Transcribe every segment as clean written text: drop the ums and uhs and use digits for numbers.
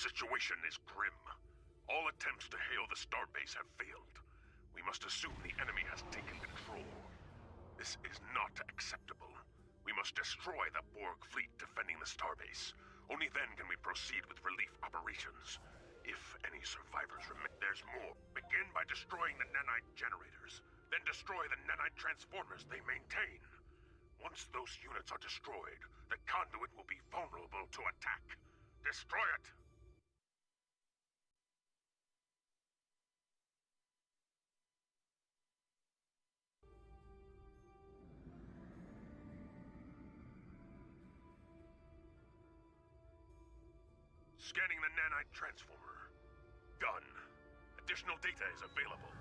situation is grim. All attempts to hail the starbase have failed. We must assume the enemy has taken control. This is not acceptable. We must destroy the Borg fleet defending the starbase. Only then can we proceed with relief operations. If any survivors remain, there's more. Begin by destroying the nanite generators. Then destroy the nanite transformers they maintain. Once those units are destroyed, the conduit will be vulnerable to attack. Destroy it! Scanning the nanite transformer. Done. Additional data is available.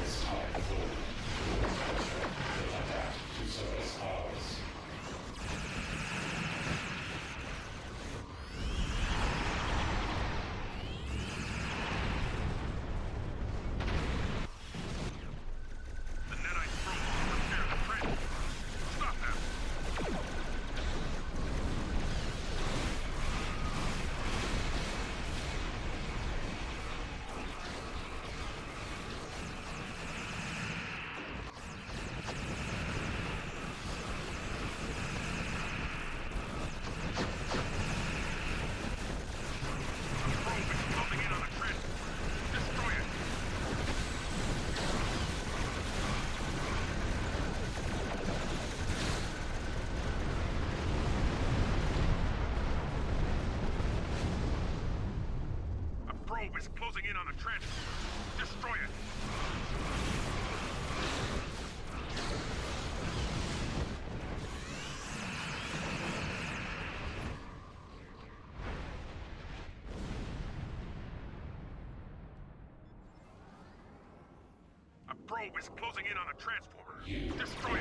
It's time for adapt to service powers. The nanite probes will repair the trench. Stop them! Is closing in on a transformer. Destroy it! A probe is closing in on a transformer. Destroy it!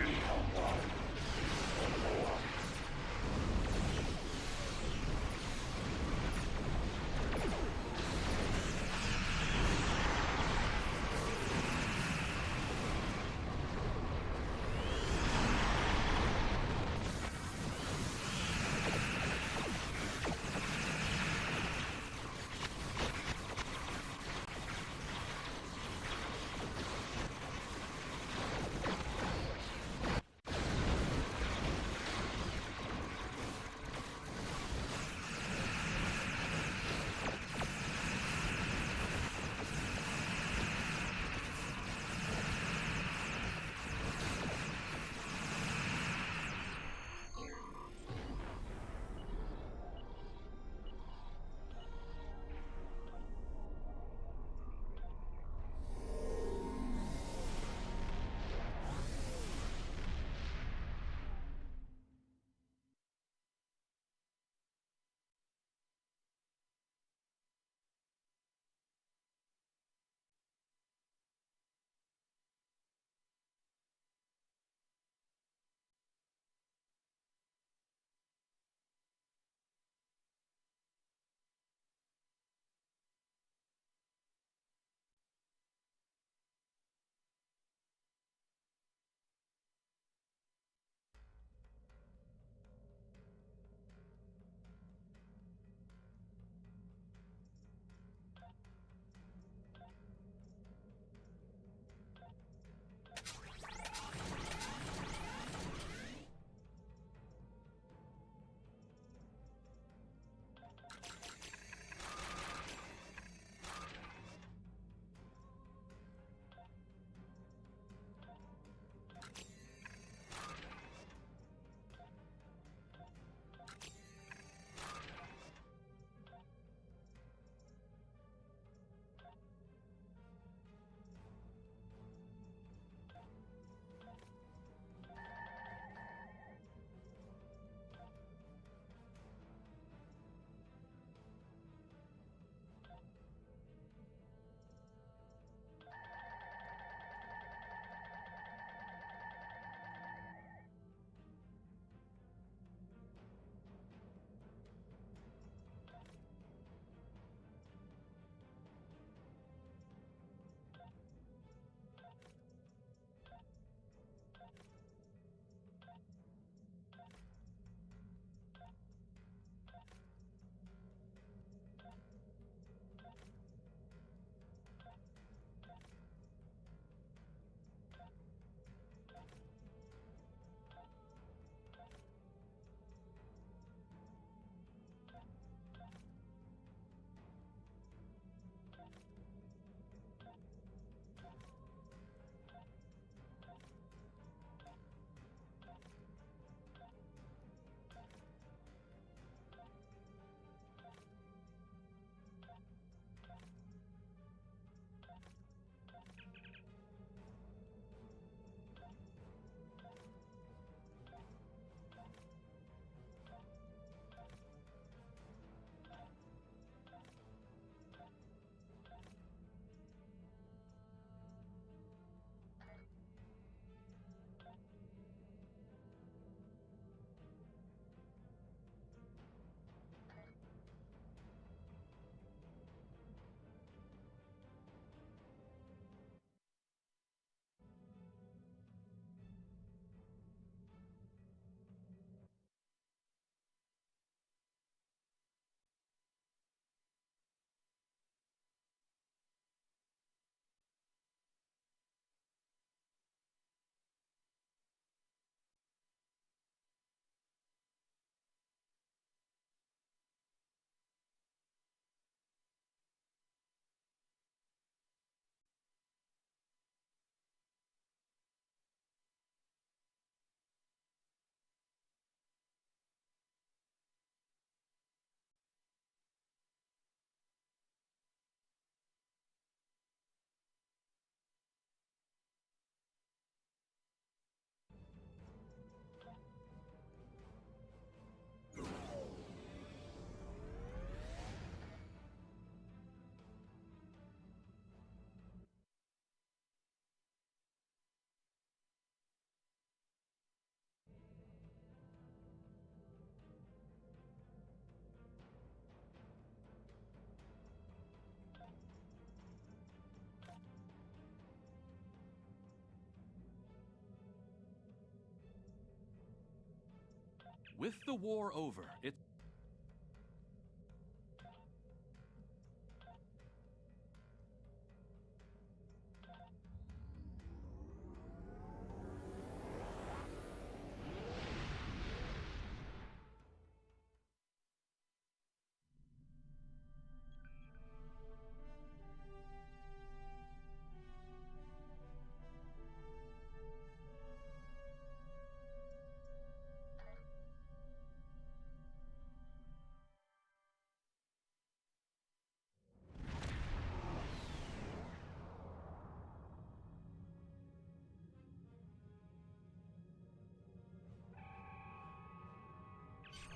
With the war over, it...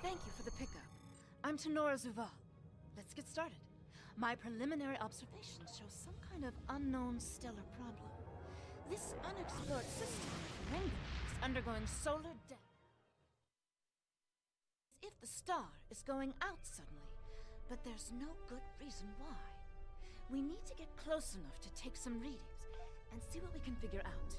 Thank you for the pickup. I'm Tenora Zuval. Let's get started. My preliminary observations show some kind of unknown stellar problem. This unexplored system of Rengen is undergoing solar death. As if the star is going out suddenly, but there's no good reason why. We need to get close enough to take some readings and see what we can figure out.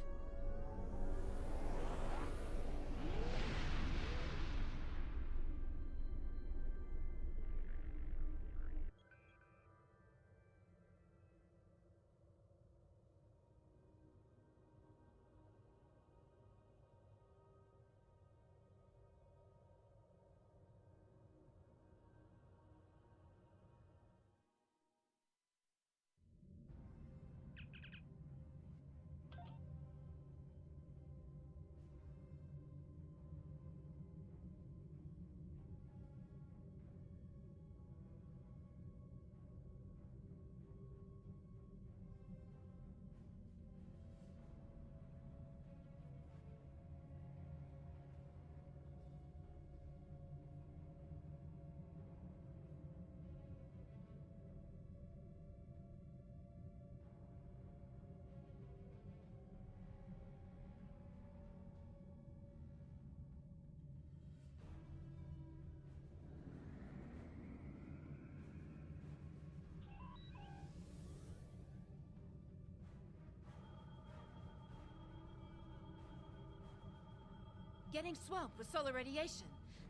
Getting swamped with solar radiation.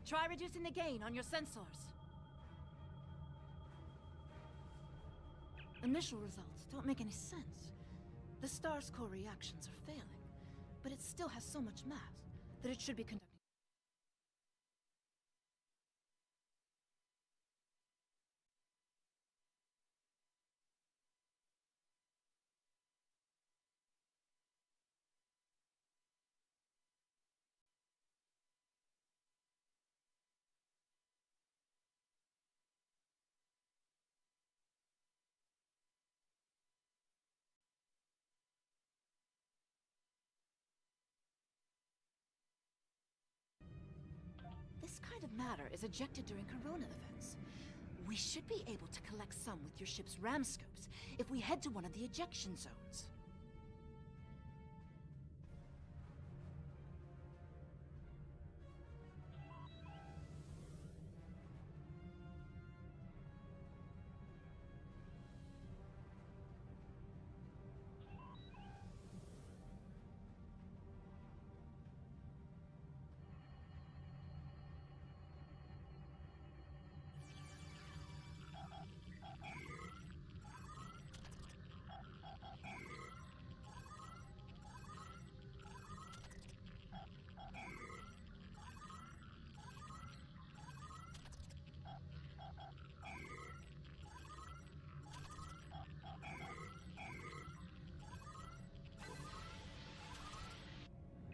Try reducing the gain on your sensors. Initial results don't make any sense. The star's core reactions are failing, but it still has so much mass that it should be conducting. This kind of matter is ejected during corona events. We should be able to collect some with your ship's ram scopes if we head to one of the ejection zones.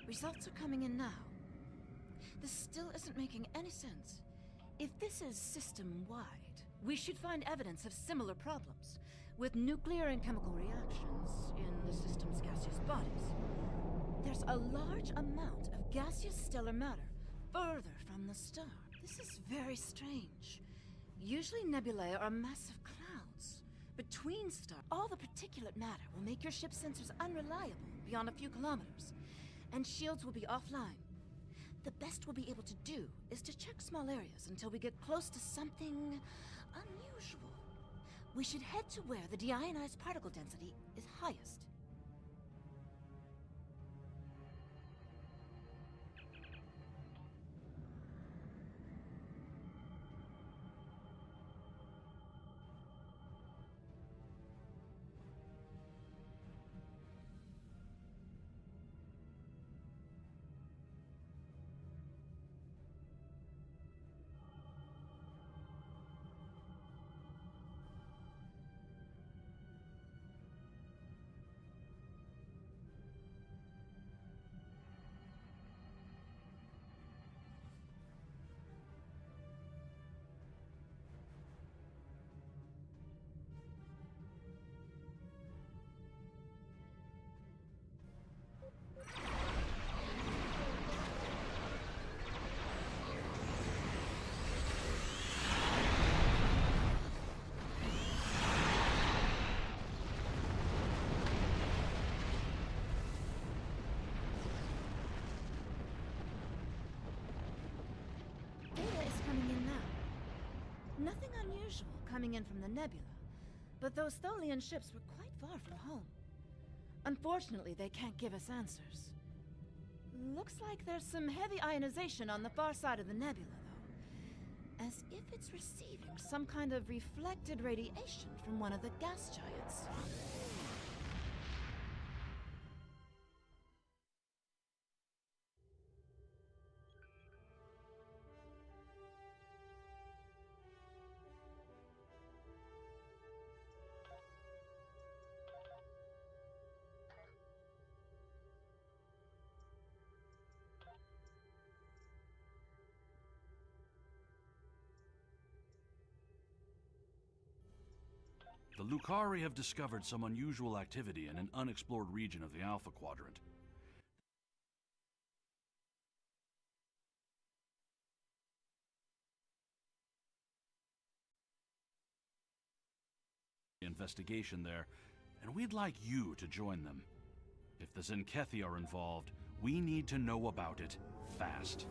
Results are coming in now. This still isn't making any sense. If this is system-wide, we should find evidence of similar problems, with nuclear and chemical reactions in the system's gaseous bodies. There's a large amount of gaseous stellar matter further from the star. This is very strange. Usually nebulae are massive clouds. Between stars, all the particulate matter will make your ship's sensors unreliable beyond a few kilometers, and shields will be offline. The best we'll be able to do is to check small areas until we get close to something unusual. We should head to where the deionized particle density is highest. coming in from the nebula, but those Tholian ships were quite far from home. Unfortunately, they can't give us answers. Looks like there's some heavy ionization on the far side of the nebula, though. As if it's receiving some kind of reflected radiation from one of the gas giants. The Lucari have discovered some unusual activity in an unexplored region of the Alpha Quadrant. Investigation there, and we'd like you to join them. If the Zenkethi are involved, we need to know about it fast.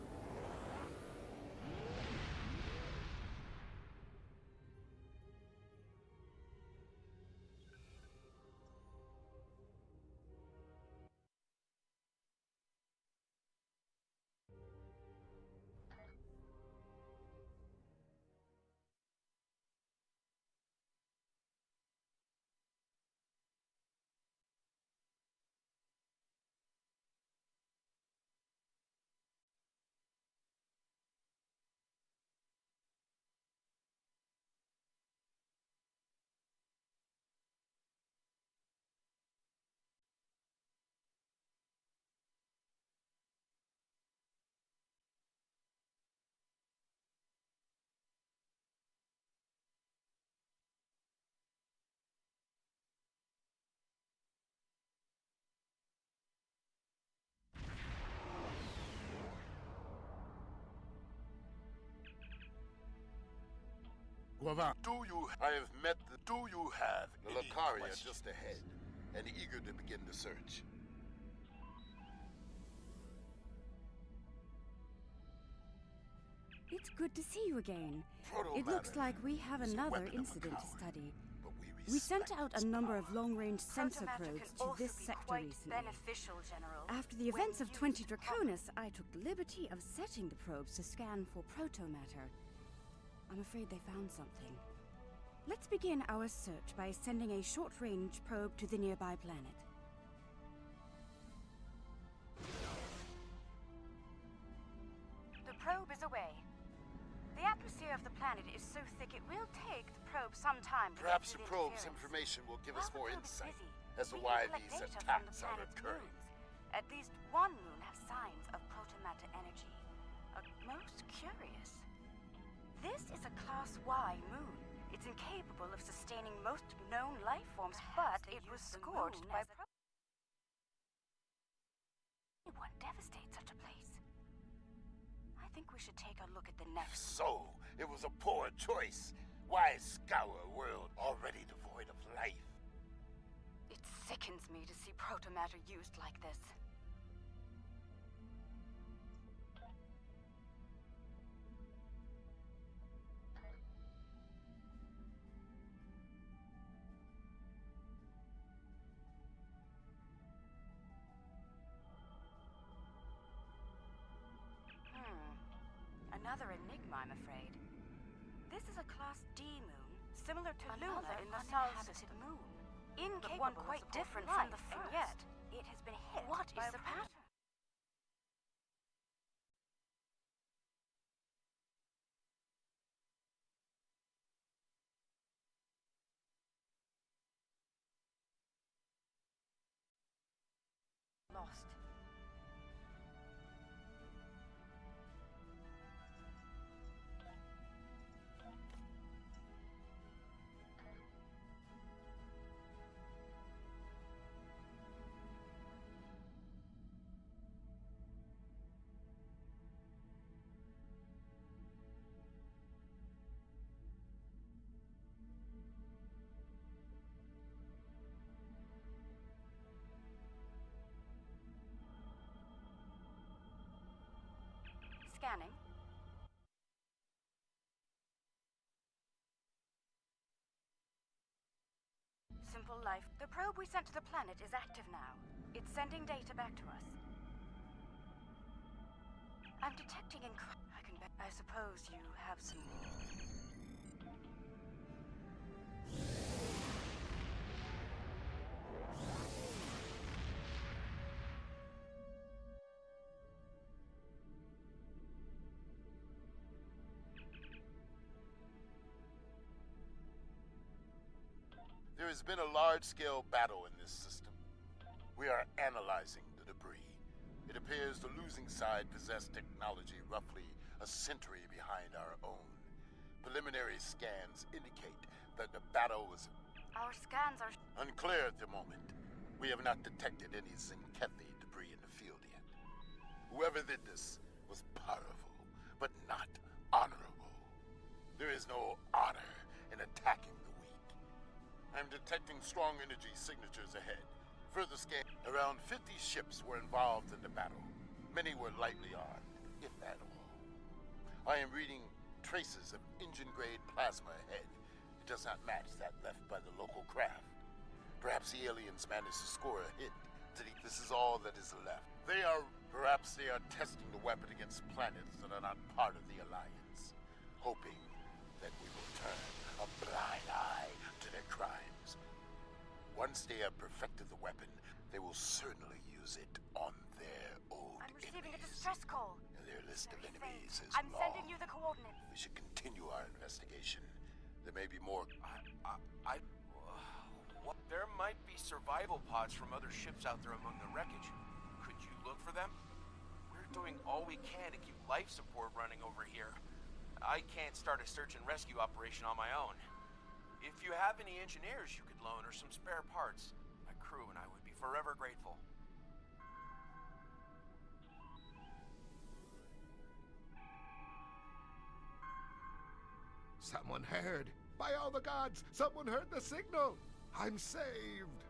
Do you have the Lucari are just ahead and eager to begin the search. It's good to see you again. It looks like we have another incident to study. We sent out a number of long-range sensor probes to this sector recently. After the events of 20 Draconis, I took the liberty of setting the probes to scan for protomatter. I'm afraid they found something. Let's begin our search by sending a short-range probe to the nearby planet. The probe is away. The atmosphere of the planet is so thick it will take the probe some time to Perhaps the get through probe's interference. information will give us While more the probe is insight busy, as to we why can collect these data from the attacks are planet's occurring. moons. At least one moon has signs of protomatter energy. Most curious. This is a Class Y moon. It's incapable of sustaining most known life forms, but it was scorched by Anyone devastate such a place? I think we should take a look at the next. So, it was a poor choice. Why scour a world already devoid of life? It sickens me to see protomatter used like this. Another enigma, I'm afraid. This is a Class D moon, similar to Luna in the Sol-inhabited moon. Incapable, but one quite different from the first. And yet, it has been hit by the pattern? Lost. simple life. The probe we sent to the planet is active now. It's sending data back to us. I'm detecting I suppose you have some... There has been a large-scale battle in this system. We are analyzing the debris. It appears the losing side possessed technology roughly a century behind our own. Preliminary scans indicate that the battle was... Our scans are... unclear at the moment. We have not detected any Zinkethi debris in the field yet. Whoever did this was powerful, but not honorable. There is no honor in attacking the weak. I'm detecting strong energy signatures ahead. Further scan, around 50 ships were involved in the battle. Many were lightly armed, if at all. I am reading traces of engine-grade plasma ahead. It does not match that left by the local craft. Perhaps the aliens managed to score a hit. This is all that is left. Perhaps they are testing the weapon against planets that are not part of the Alliance, hoping that we will turn a blind eye to their crimes. Once they have perfected the weapon, they will certainly use it on their old I'm receiving enemies. a distress call. Their list of enemies is I'm long. sending you the coordinates. We should continue our investigation. There may be more. There might be survival pods from other ships out there among the wreckage. Could you look for them? We're doing all we can to keep life support running over here. I can't start a search and rescue operation on my own. If you have any engineers you could loan or some spare parts, my crew and I would be forever grateful. Someone heard. By all the gods, someone heard the signal. I'm saved.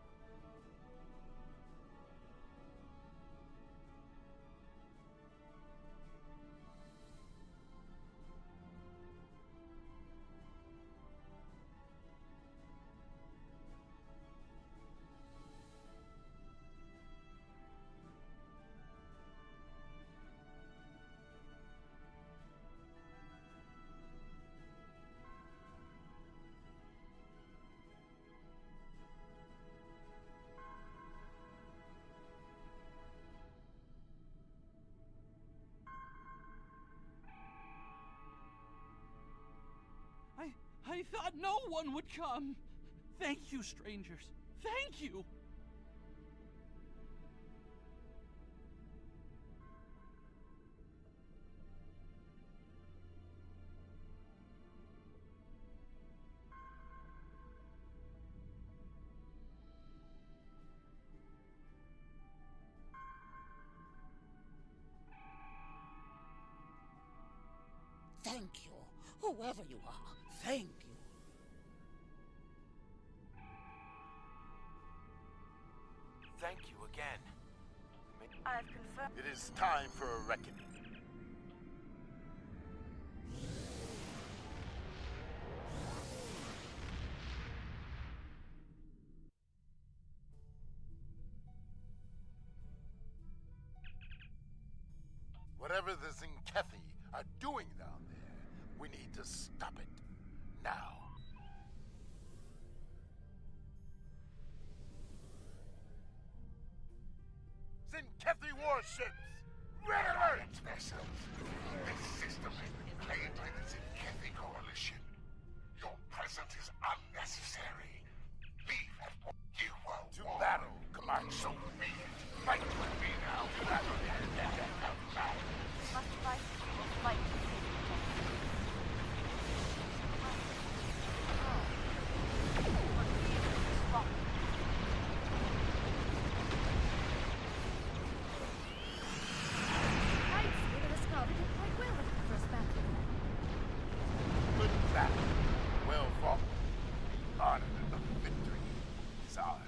I thought no one would come. Thank you, strangers. Thank you. Thank you, whoever you are. Thank you. Thank you again. I've confirmed. It is time for a reckoning. Whatever the Zinkethi are doing down there, we need to stop it. Now. Zinkethi warships! Red alert! Vessels. This system has been played by the Zinkethi Coalition. Your presence is unnecessary. Leave at once. You will To battle, Commander. So be it. Fight with me now. Must fight. Fight. Good battle. Well fought. The honor of victory is ours.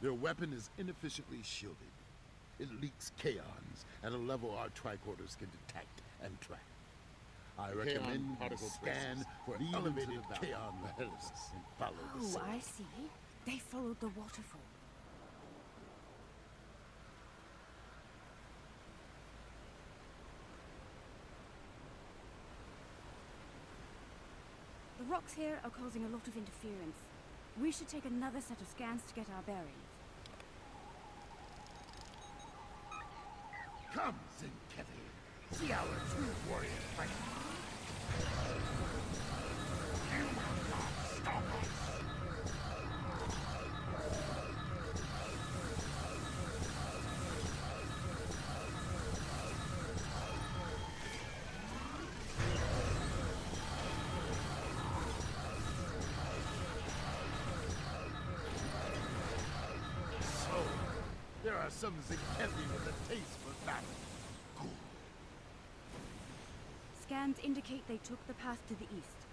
Their weapon is inefficiently shielded. It leaks kaons at a level our tricorders can detect and track. I recommend we scan for elevated kaon levels and follow the Oh, signal. I see. They followed the waterfall. The rocks here are causing a lot of interference. We should take another set of scans to get our bearings. Come, Zinkethi. See our true warriors fight. You will not stop us. So, there are some Zinkethi with a taste for battle. Cool. Scans indicate they took the path to the east.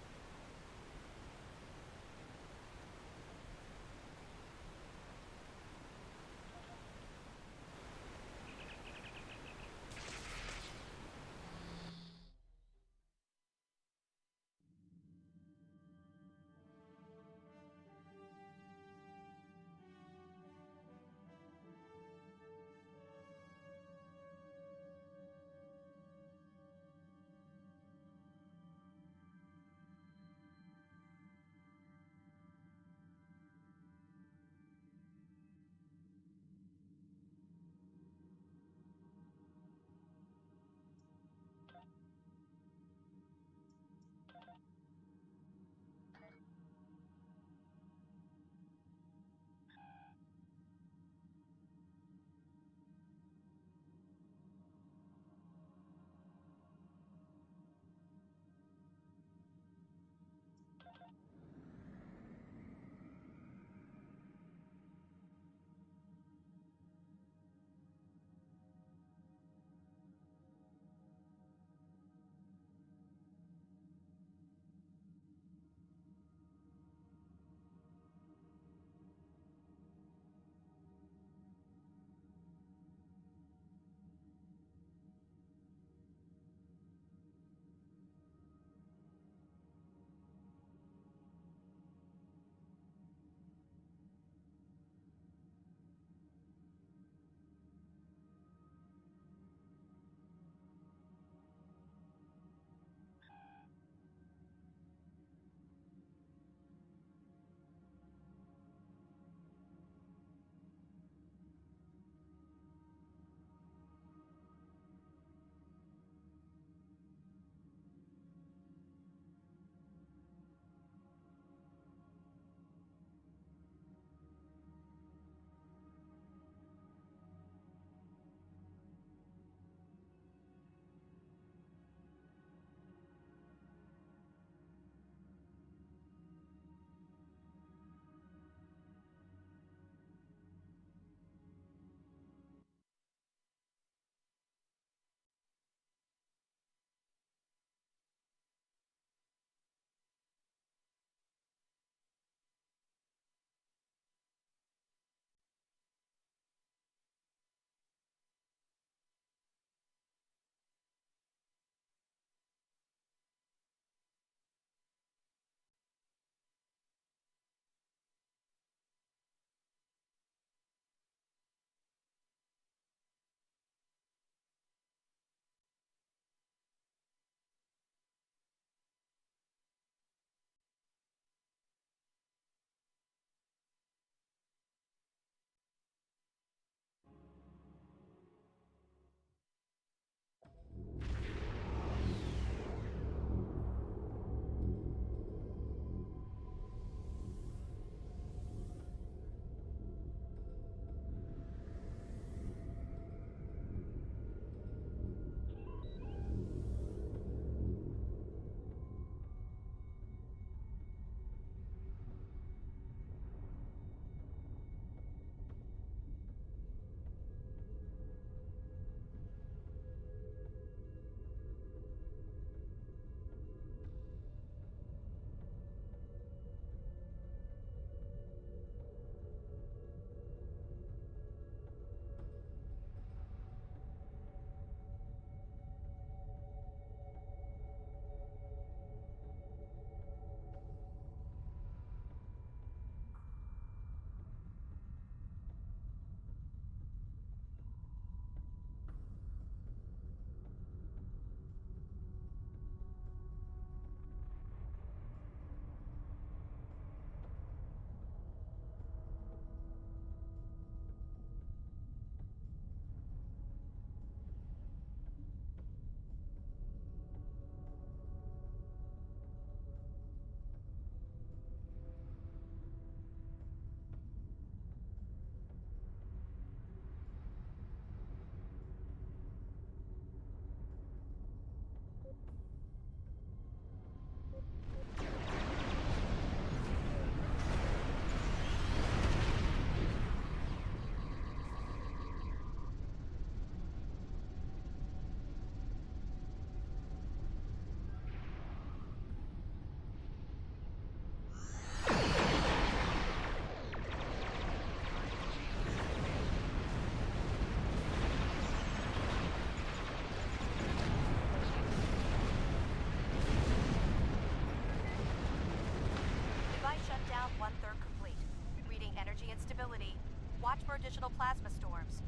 instability. Watch for additional plasma storms.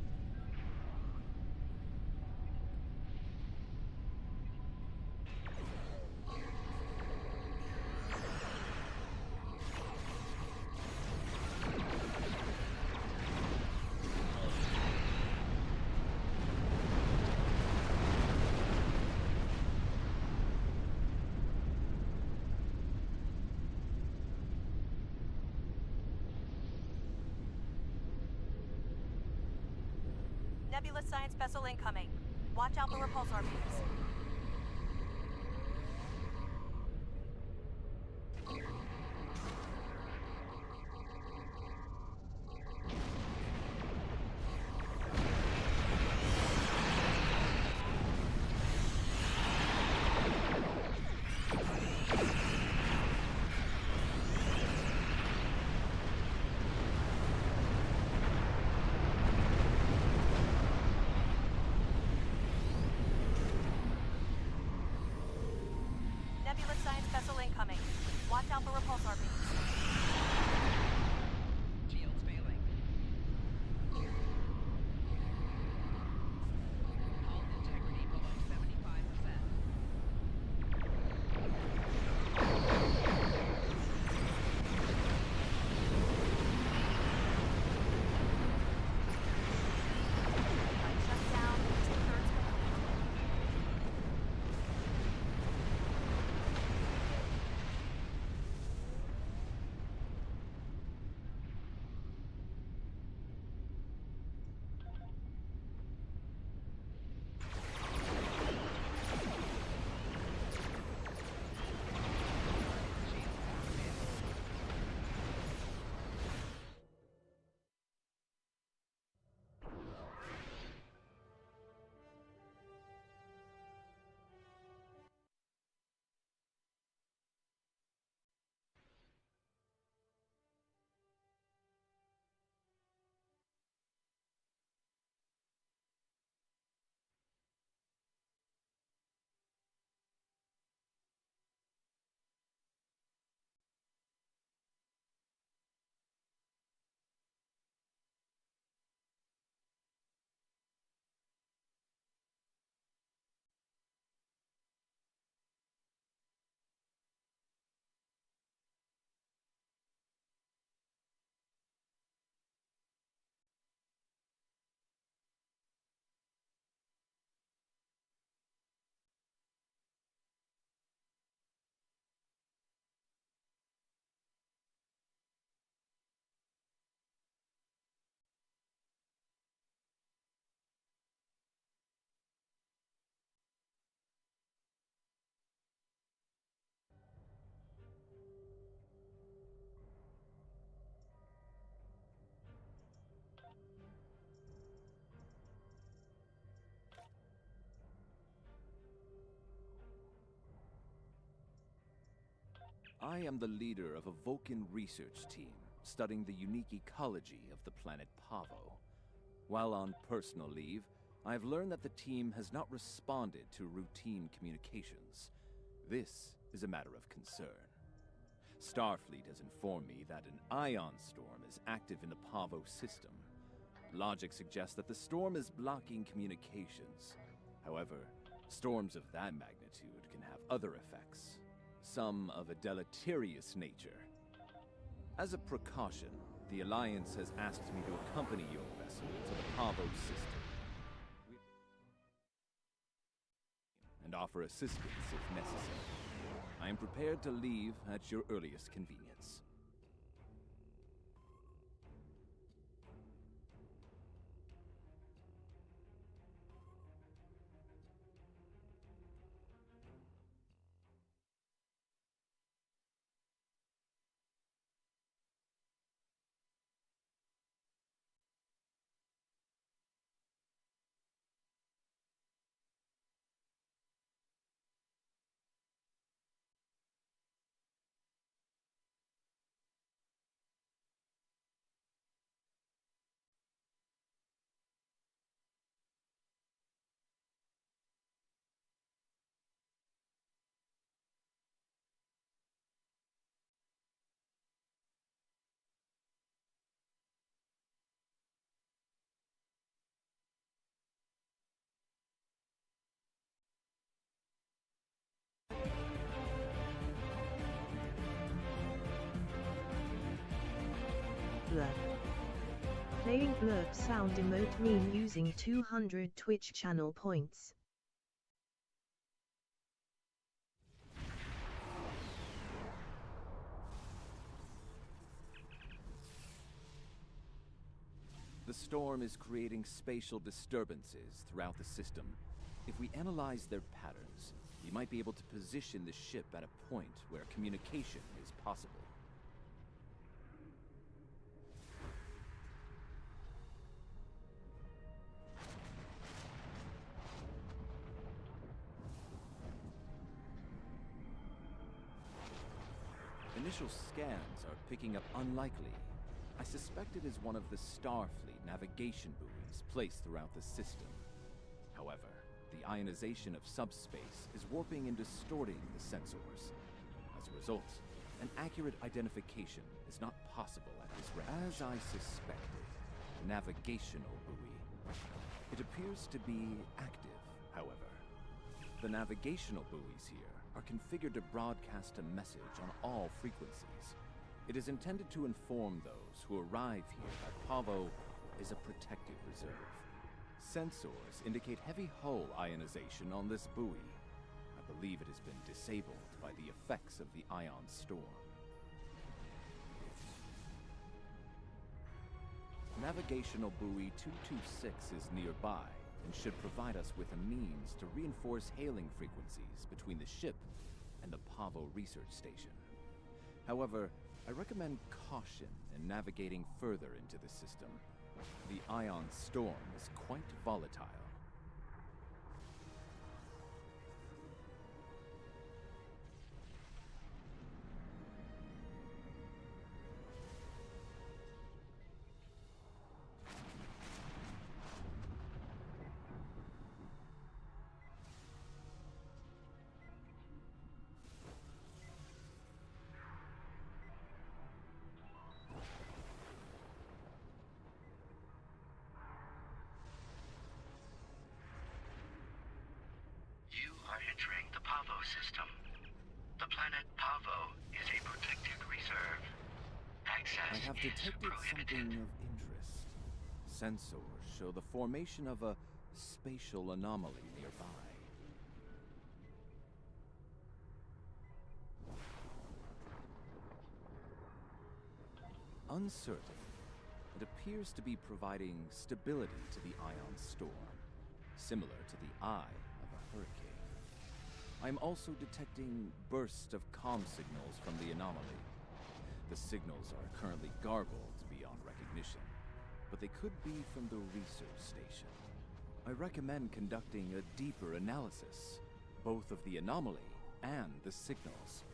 Nebula Science vessel incoming. Watch out for repulsor beams. Nebula Science vessel incoming. Watch out for repulsor beams. Shields failing. Hull integrity below 75%. Shut down. 2/3 complete. I am the leader of a Vulcan research team studying the unique ecology of the planet Pavo. While on personal leave, I have learned that the team has not responded to routine communications. This is a matter of concern. Starfleet has informed me that an ion storm is active in the Pavo system. Logic suggests that the storm is blocking communications. However, storms of that magnitude can have other effects, some of a deleterious nature. As a precaution, the Alliance has asked me to accompany your vessel to the Pavo system and offer assistance if necessary. I am prepared to leave at your earliest convenience. blurb. Playing blurb sound emote meme using 200 Twitch channel points. The storm is creating spatial disturbances throughout the system. If we analyze their patterns, we might be able to position the ship at a point where communication is possible. Initial scans are picking up unlikely. I suspect it is one of the Starfleet navigation buoys placed throughout the system. However, the ionization of subspace is warping and distorting the sensors. As a result, an accurate identification is not possible at this rate. As I suspected, a navigational buoy. It appears to be active, however. The navigational buoys here are configured to broadcast a message on all frequencies. It is intended to inform those who arrive here that Pavo is a protective reserve. Sensors indicate heavy hull ionization on this buoy. I believe it has been disabled by the effects of the ion storm. Navigational buoy 226 is nearby and should provide us with a means to reinforce hailing frequencies between the ship and the Pavo research station. However, I recommend caution in navigating further into the system. The ion storm is quite volatile. You are entering the Pavo system. The planet Pavo is a protected reserve. Access I have detected something of interest. Sensors show the formation of a spatial anomaly nearby. Uncertain, it appears to be providing stability to the ion storm, similar to the eye of a hurricane. I'm also detecting bursts of comm signals from the anomaly. The signals are currently garbled beyond recognition, but they could be from the research station. I recommend conducting a deeper analysis, both of the anomaly and the signals.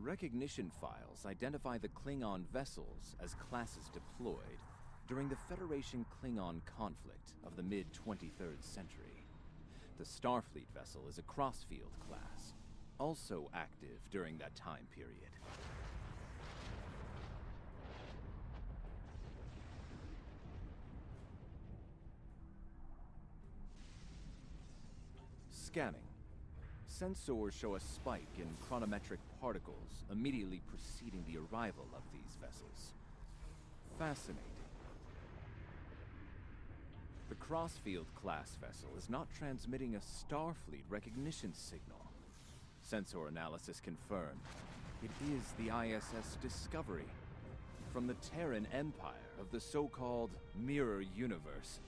Recognition files identify the Klingon vessels as classes deployed during the Federation Klingon conflict of the mid-23rd century. The Starfleet vessel is a Crossfield class, also active during that time period. Scanning. Sensors show a spike in chronometric particles immediately preceding the arrival of these vessels. Fascinating. The Crossfield class vessel is not transmitting a Starfleet recognition signal. Sensor analysis confirmed it is the ISS Discovery from the Terran Empire of the so-called Mirror Universe.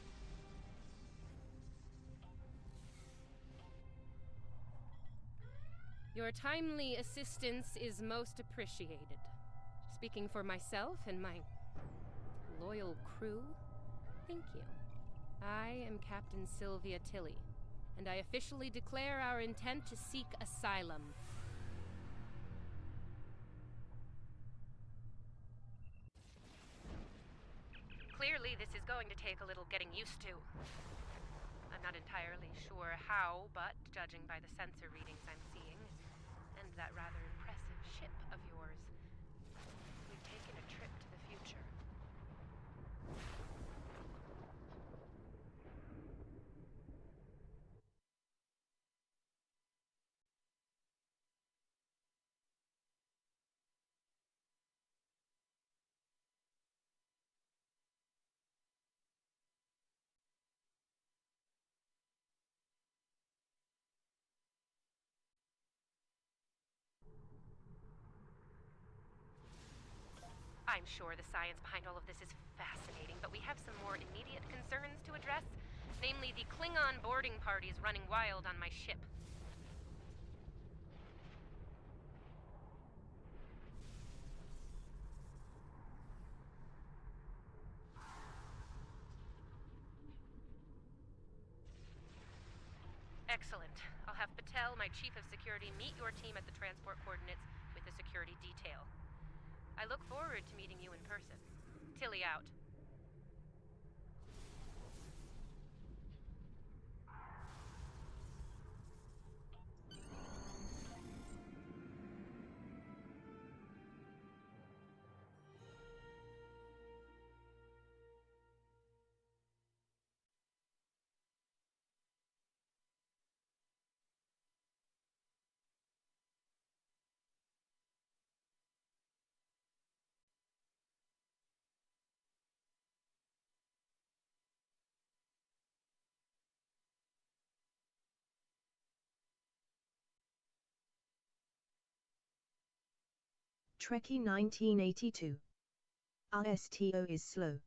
Your timely assistance is most appreciated. Speaking for myself and my loyal crew, thank you. I am Captain Sylvia Tilly, and I officially declare our intent to seek asylum. Clearly, this is going to take a little getting used to. I'm not entirely sure how, but judging by the sensor readings I'm seeing, and that rather impressive ship of yours, we've taken a trip to the future. I'm sure the science behind all of this is fascinating, but we have some more immediate concerns to address, namely the Klingon boarding parties running wild on my ship. Excellent. I'll have Patel, my chief of security, meet your team at the transport coordinates with the security detail. I look forward to meeting you in person. Tilly out. Trekkie 1982. ISTO is slow.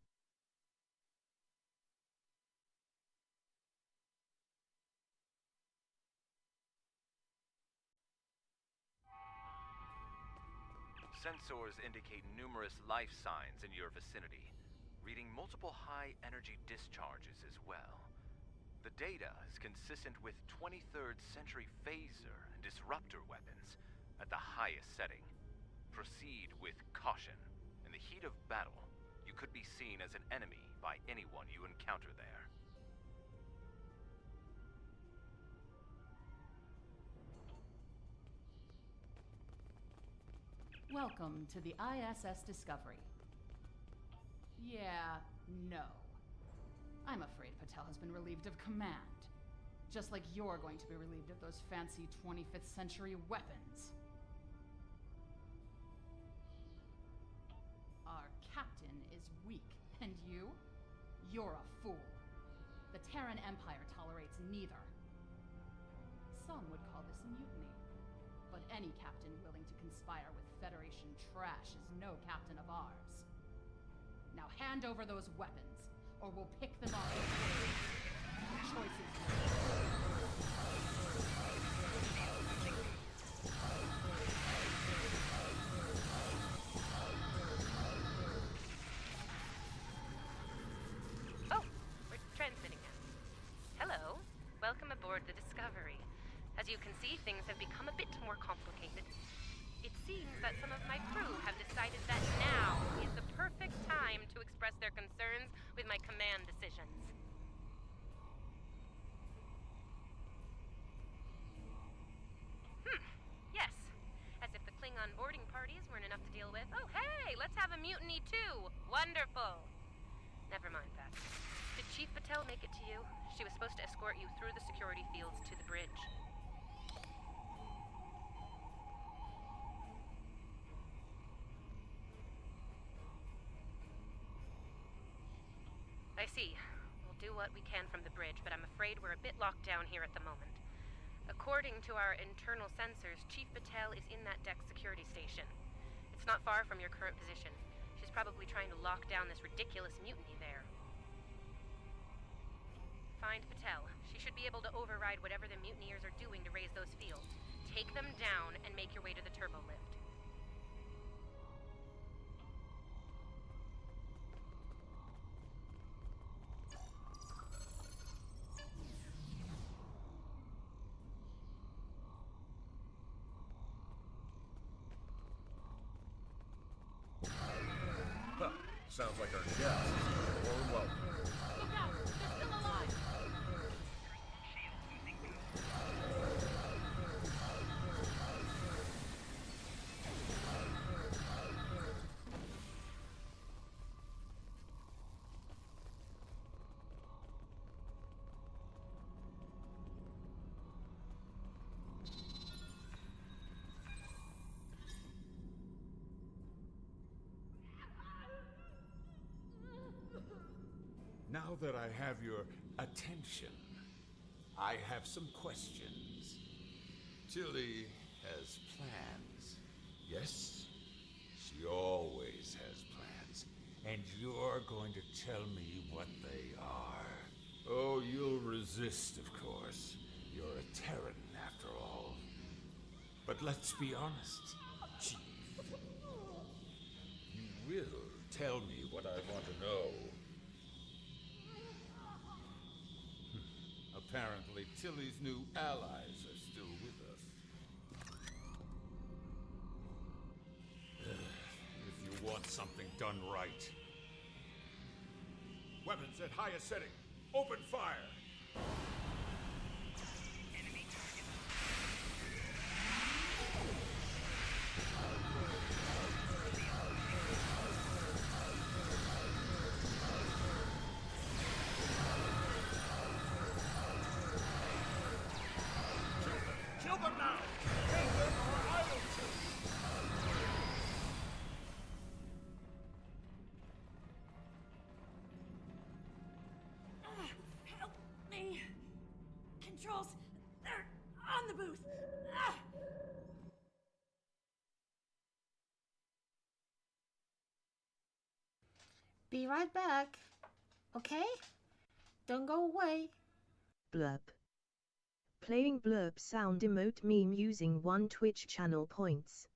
Sensors indicate numerous life signs in your vicinity, reading multiple high-energy discharges as well. The data is consistent with 23rd century phaser and disruptor weapons at the highest setting. Proceed with caution. In the heat of battle, you could be seen as an enemy by anyone you encounter there. Welcome to the ISS Discovery. Yeah, no. I'm afraid Patel has been relieved of command. Just like you're going to be relieved of those fancy 25th century weapons. Our captain is weak, and you? You're a fool. The Terran Empire tolerates neither. Some would call this a mutiny. But any captain willing to conspire with Federation trash is no captain of ours. Now hand over those weapons, or we'll pick them up. The choice is yours. Oh, we're transmitting now. Hello. Welcome aboard the Discovery. As you can see, things have become a bit more complicated. It seems that some of my crew have decided that now is the perfect time to express their concerns with my command decisions. Yes. As if the Klingon boarding parties weren't enough to deal with. Oh, hey, let's have a mutiny too. Wonderful. Never mind that. Did Chief Patel make it to you? She was supposed to escort you through the security fields to the bridge. I see. We'll do what we can from the bridge, but I'm afraid we're a bit locked down here at the moment. According to our internal sensors, Chief Patel is in that deck security station. It's not far from your current position. She's probably trying to lock down this ridiculous mutiny there. Find Patel. She should be able to override whatever the mutineers are doing to raise those fields. Take them down and make your way to the turbo lift. Huh. Sounds like our guests are welcome. Look out! They're still alive! Now that I have your attention, I have some questions. Tilly has plans. Yes? She always has plans. And you're going to tell me what they are. Oh, you'll resist, of course. You're a Terran, after all. But let's be honest, Chief. You will tell me what I want to know. Apparently, Tilly's new allies are still with us. If you want something done right. Weapons at highest setting. Open fire! Kill them now! Kill them or I will kill Help me! Controls, they're on the booth! Ah! Be right back. Okay? Don't go away. Blurb. Playing blurb sound emote meme using 1 Twitch channel points.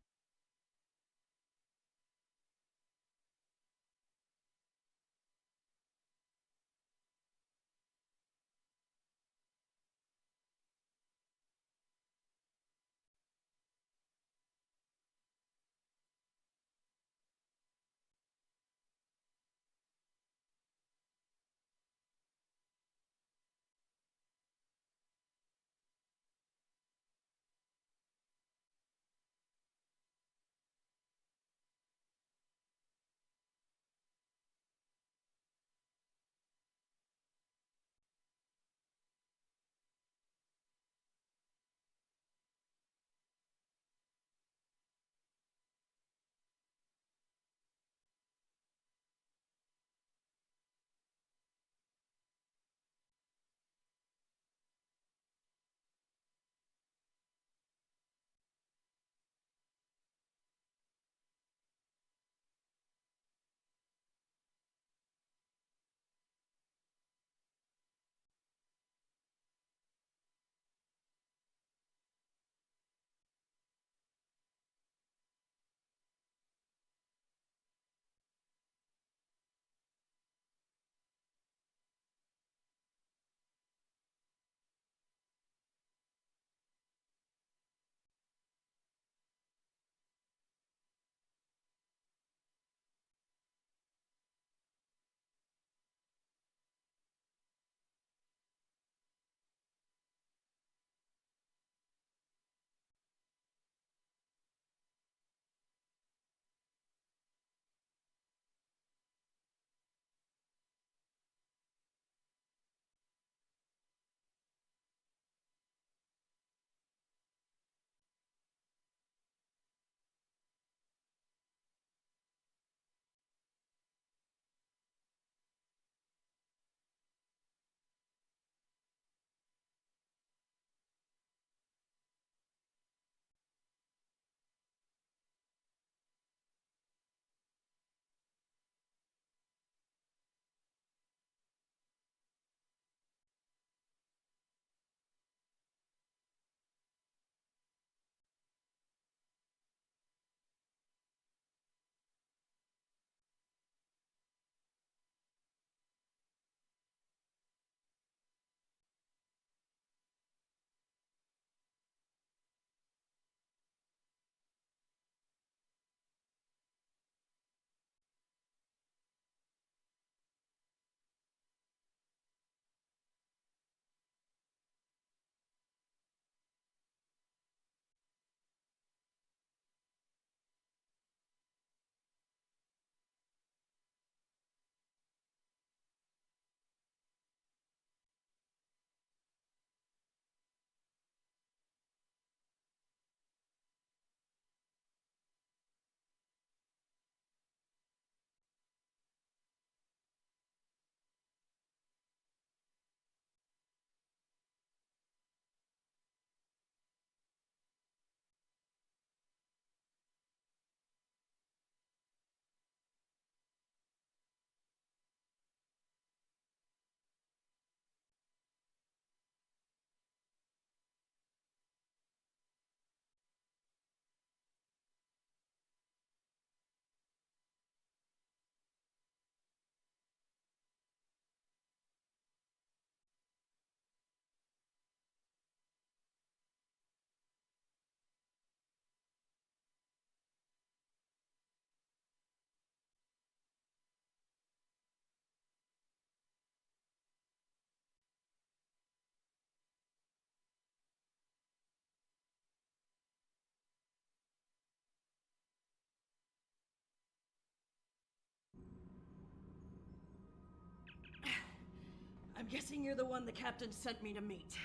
guessing you're the one the captain sent me to meet.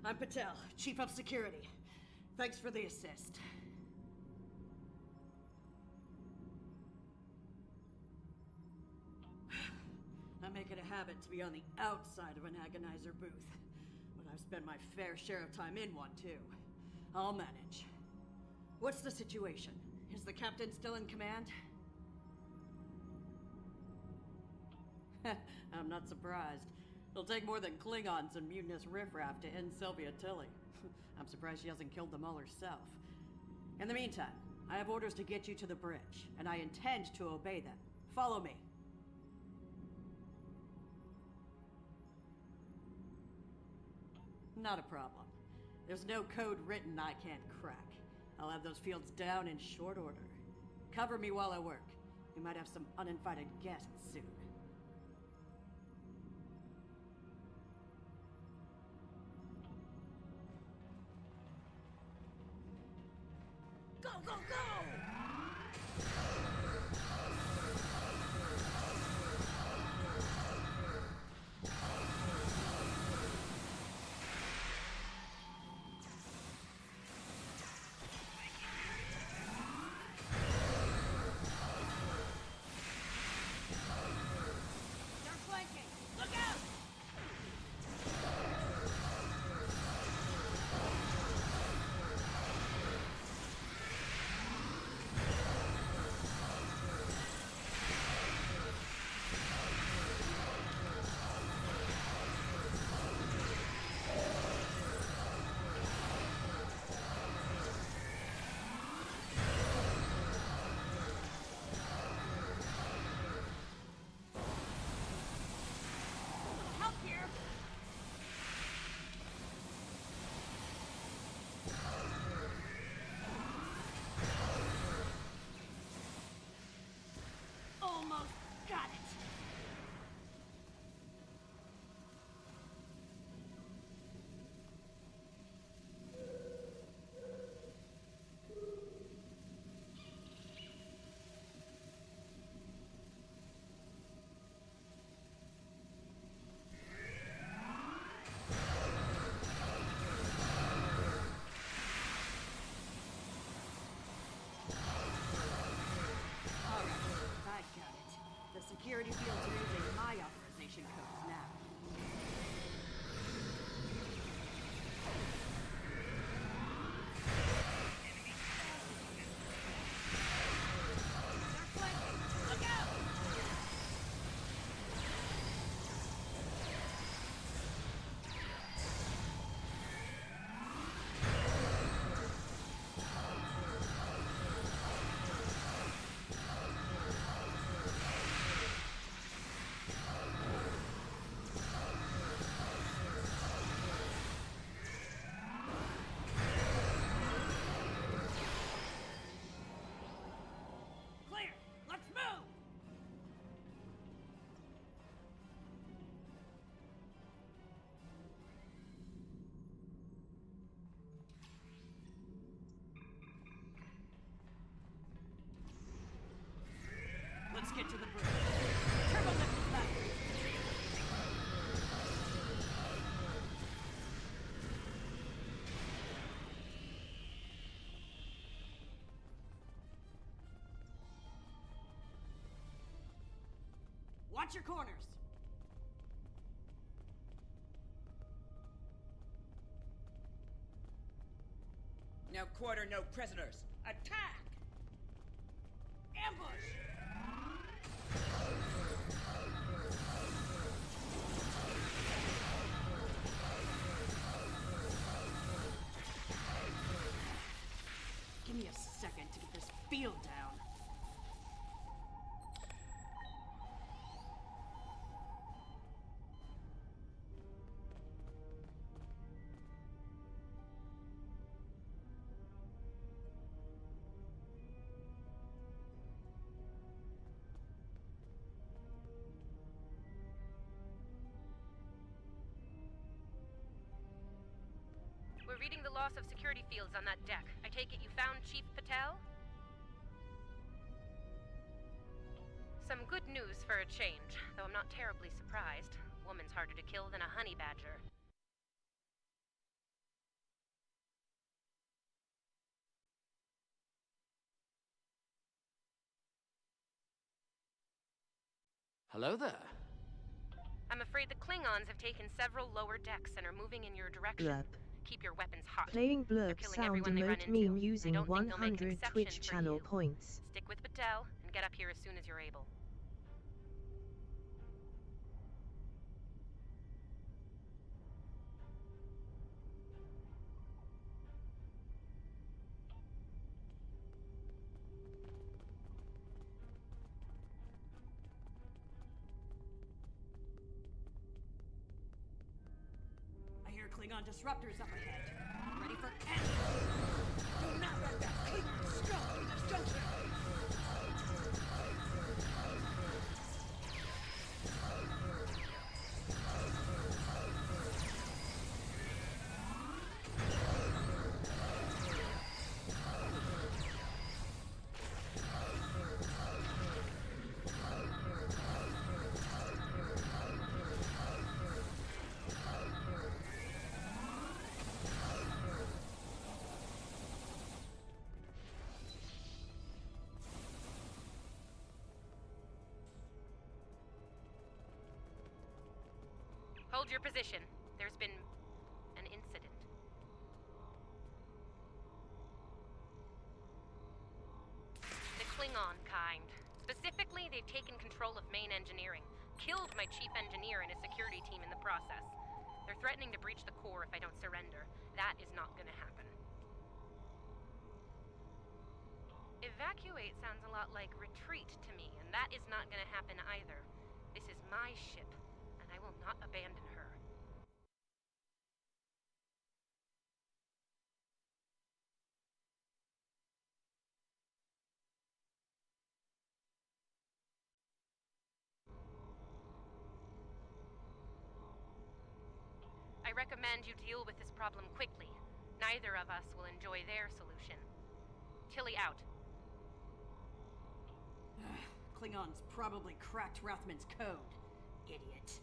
I'm Patel, Chief of Security. Thanks for the assist. I make it a habit to be on the outside of an agonizer booth, but I've spent my fair share of time in one, too. I'll manage. What's the situation? Is the captain still in command? I'm not surprised. It'll take more than Klingons and mutinous riffraff to end Sylvia Tilly. I'm surprised she hasn't killed them all herself. In the meantime, I have orders to get you to the bridge, and I intend to obey them. Follow me. Not a problem. There's no code written I can't crack. I'll have those fields down in short order. Cover me while I work. We might have some uninvited guests soon. Go, go, go! Security fields are using my authorization codes now. They're flanking! Look out! Let's get to the bridge. Turbo lift is back. Watch your corners. No quarter, no prisoners. Attack! Ambush! Give me a second to get this field down. We're reading the loss of security fields on that deck. I take it you found Chief Patel? Some good news for a change, though I'm not terribly surprised. Woman's harder to kill than a honey badger. Hello there. I'm afraid the Klingons have taken several lower decks and are moving in your direction. Blurb. Keep your weapons hot. Playing They're blurb killing sound everyone they run emote into. meme I using don't think they'll make an 100 exception Twitch for channel you. points. Stick with Bedell and get up here as soon as you're able. I hear Klingon disruptors up ahead. Ready for action! Do not let that Klingon scum through this junction! Hold your position. There's been an incident. The Klingon kind. Specifically, they've taken control of main engineering, killed my chief engineer and his security team in the process. They're threatening to breach the core if I don't surrender. That is not gonna happen. Evacuate sounds a lot like retreat to me, and that is not gonna happen either. This is my ship, and I will not abandon her. I recommend you deal with this problem quickly. Neither of us will enjoy their solution. Tilly out. Klingons probably cracked Rathman's code. Idiot.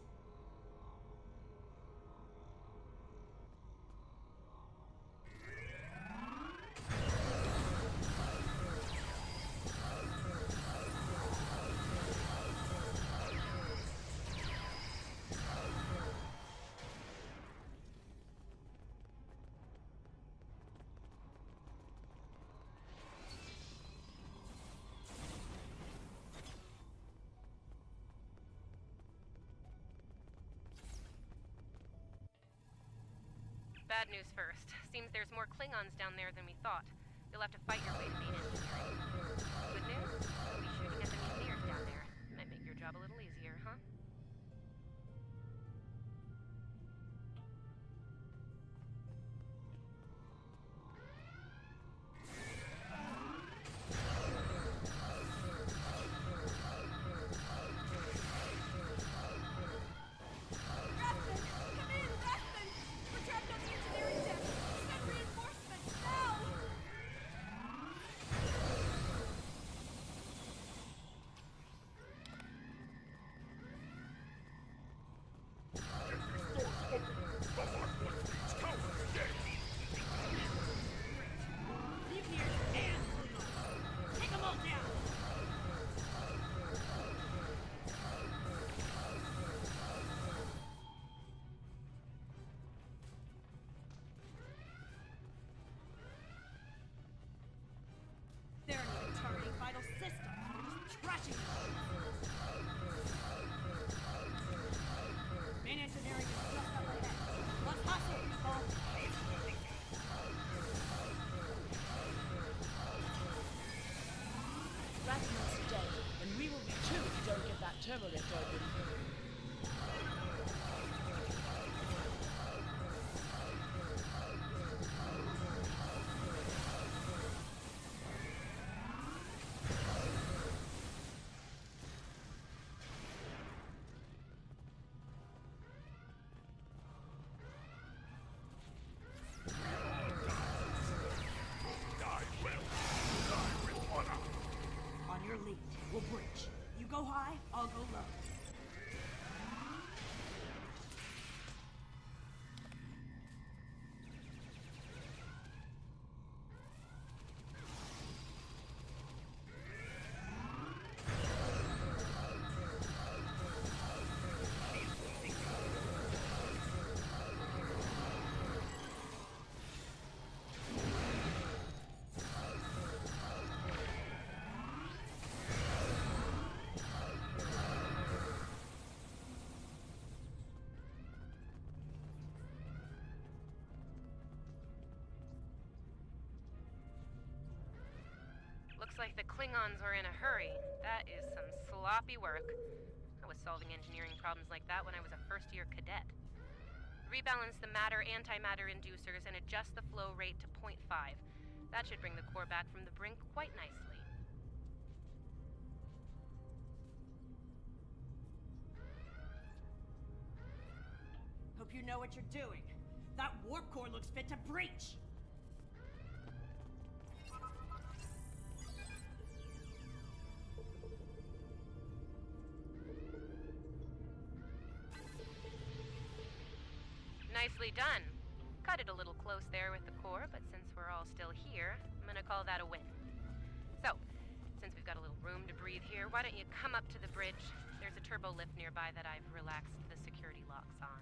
Bad news first. Seems there's more Klingons down there than we thought. You'll have to fight your way to main engineering. Good news? We'll be shooting at the mutineers down there. Might make your job a little easier, huh? Main engineering is just up ahead. Let's hustle, people! Rathman's dead, and we will be too if you don't get that turbo lift open. On your lead, we'll bridge. You go high, I'll go low. like the Klingons were in a hurry. That is some sloppy work. I was solving engineering problems like that when I was a first-year cadet. Rebalance the matter-antimatter inducers and adjust the flow rate to 0.5. That should bring the core back from the brink quite nicely. Hope you know what you're doing. That warp core looks fit to breach! Nicely done. Cut it a little close there with the core, but since we're all still here, I'm gonna call that a win. So, since we've got a little room to breathe here, why don't you come up to the bridge? There's a turbo lift nearby that I've relaxed the security locks on.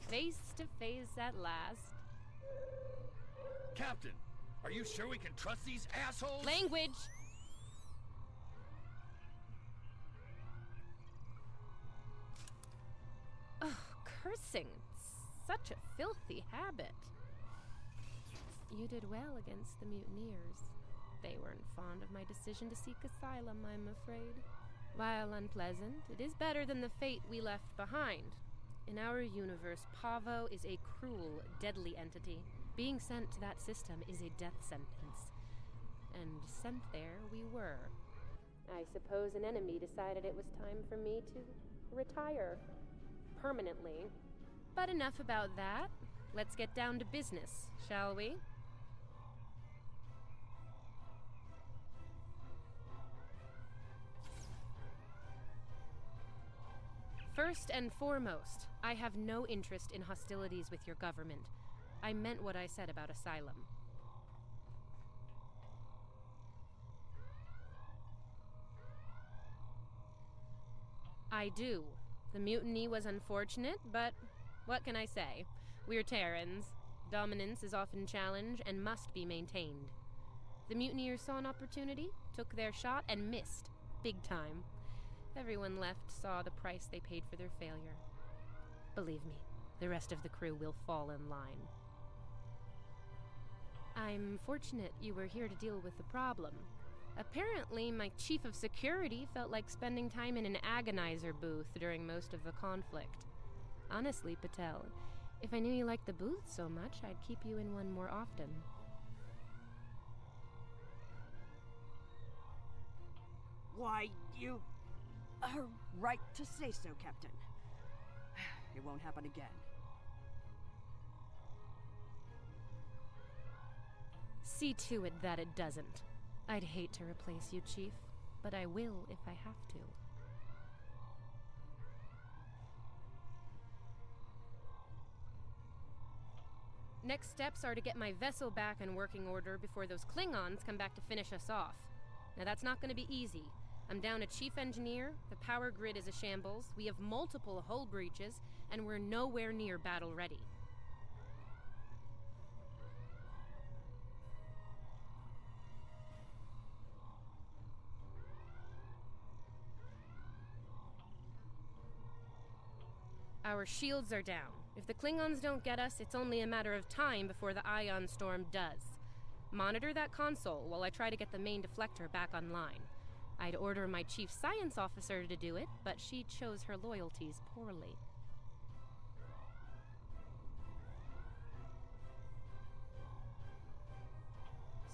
Face to face at last. Captain, are you sure we can trust these assholes? Language! Ugh, cursing. Such a filthy habit. You did well against the mutineers. They weren't fond of my decision to seek asylum, I'm afraid. While unpleasant, it is better than the fate we left behind. In our universe, Pavo is a cruel, deadly entity. Being sent to that system is a death sentence. And sent there we were. I suppose an enemy decided it was time for me to retire. Permanently. But enough about that. Let's get down to business, shall we? First and foremost, I have no interest in hostilities with your government. I meant what I said about asylum. I do. The mutiny was unfortunate, but what can I say? We're Terrans. Dominance is often challenged and must be maintained. The mutineers saw an opportunity, took their shot, and missed. Big time. Everyone left saw the price they paid for their failure. Believe me, the rest of the crew will fall in line. I'm fortunate you were here to deal with the problem. Apparently, my chief of security felt like spending time in an agonizer booth during most of the conflict. Honestly, Patel, if I knew you liked the booth so much, I'd keep you in one more often. Why, you are right to say so, Captain. It won't happen again. See to it that it doesn't. I'd hate to replace you, Chief, but I will if I have to. Next steps are to get my vessel back in working order before those Klingons come back to finish us off. Now that's not going to be easy. I'm down a chief engineer, the power grid is a shambles, we have multiple hull breaches, and we're nowhere near battle ready. Our shields are down. If the Klingons don't get us, it's only a matter of time before the ion storm does. Monitor that console while I try to get the main deflector back online. I'd order my chief science officer to do it, but she chose her loyalties poorly.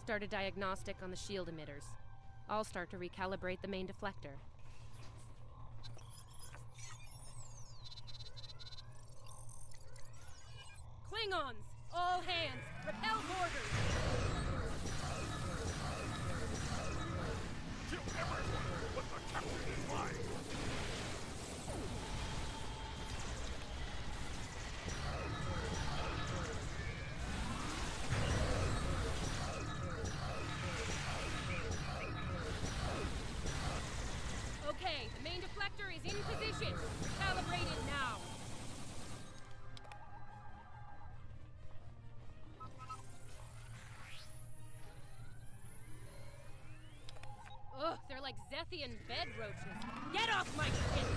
Start a diagnostic on the shield emitters. I'll start to recalibrate the main deflector. Klingons! All hands! Repel boarders! Kill everyone, but the captain is mine! Okay, the main deflector is in position. Calibrate it now. Ugh, they're like like Zethian bed roaches. Get off my ship!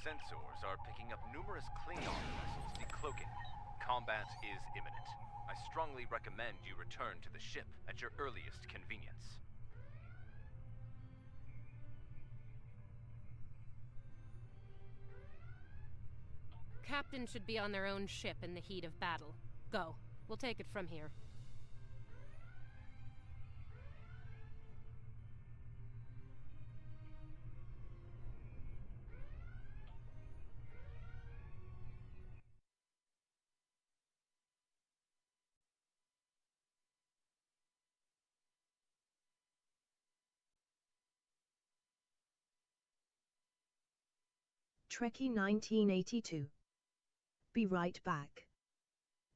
Sensors are picking up numerous Klingon vessels decloaking. Combat is imminent. I strongly recommend you return to the ship at your earliest convenience. Captain should be on their own ship in the heat of battle. Go. We'll take it from here. Trekkie 1982. Be right back.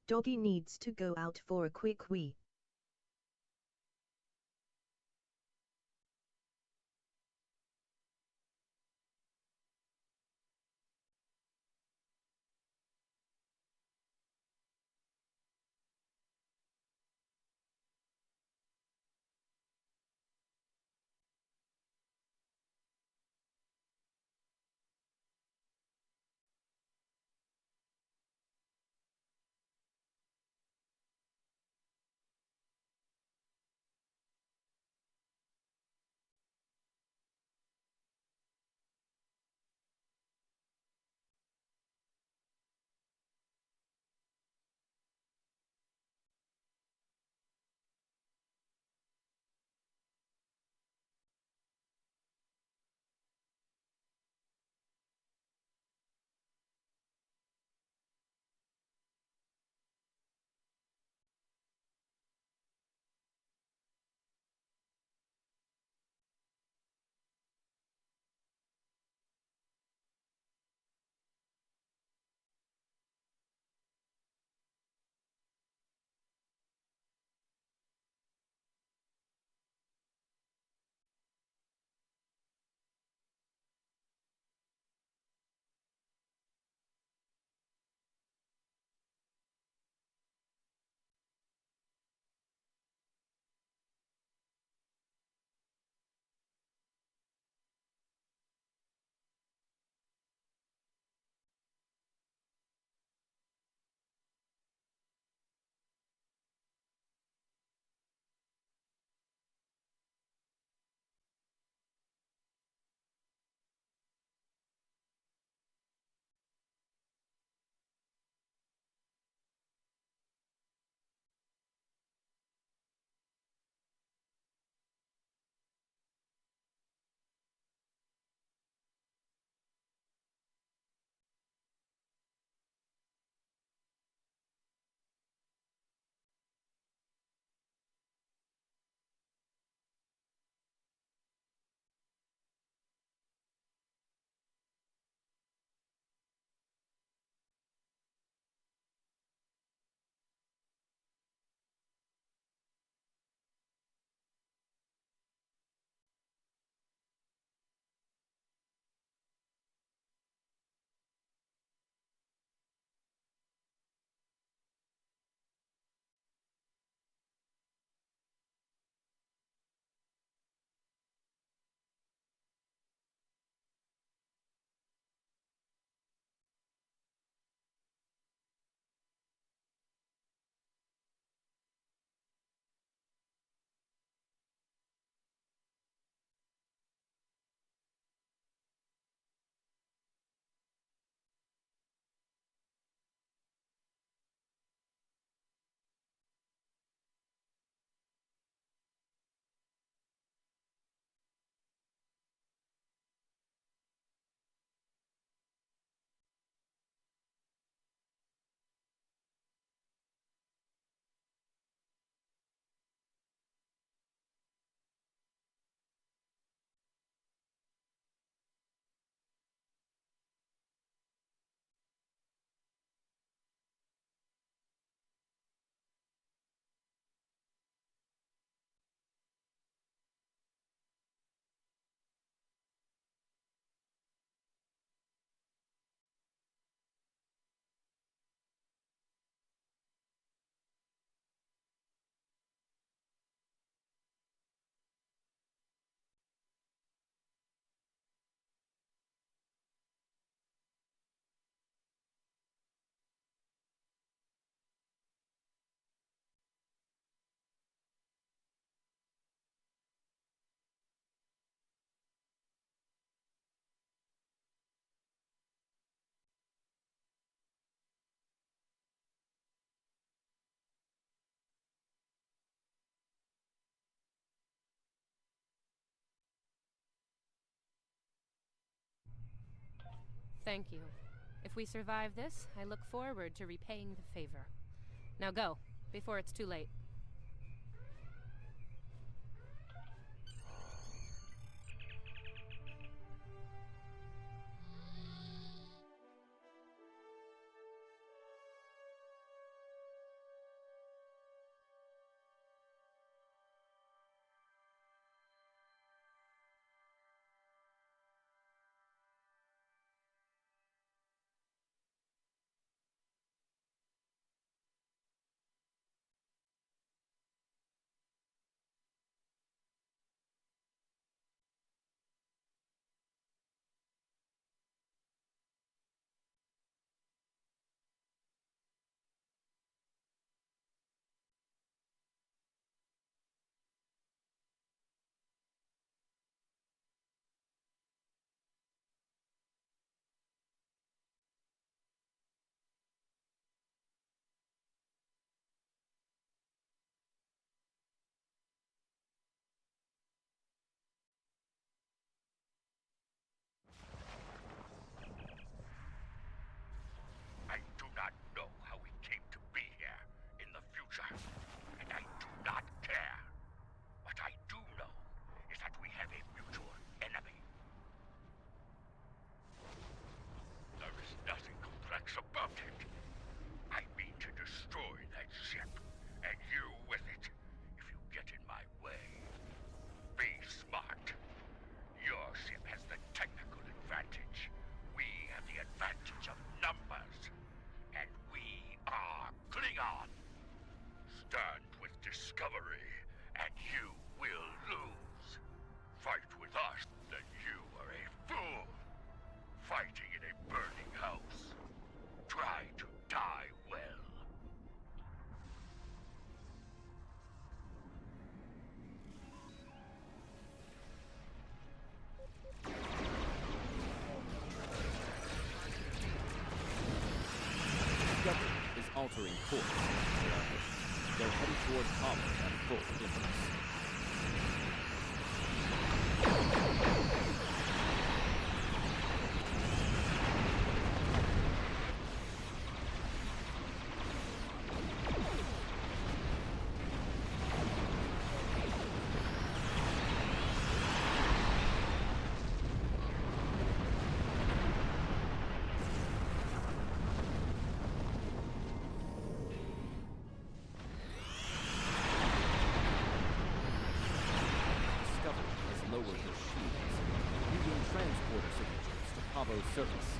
Doggy needs to go out for a quick wee. Thank you. If we survive this, I look forward to repaying the favor. Now go, before it's too late. I do not know how we came to be here in the future, and I do not care. What I do know is that we have a mutual enemy. There is nothing complex about it. I mean to destroy that ship, and you with it, if you get in my way. Be smart. Your ship has the technical advantage. We have the advantage of numbers. And we are Klingon. Stand with Discovery, and you will lose. Fight with us, then you are a fool. Fighting in a burning house. Try to die well. Discovery is altering course. They're heading toward Pavo at full impetus. Discovery has lowered their shields, using transporter signatures to Pavo's surface.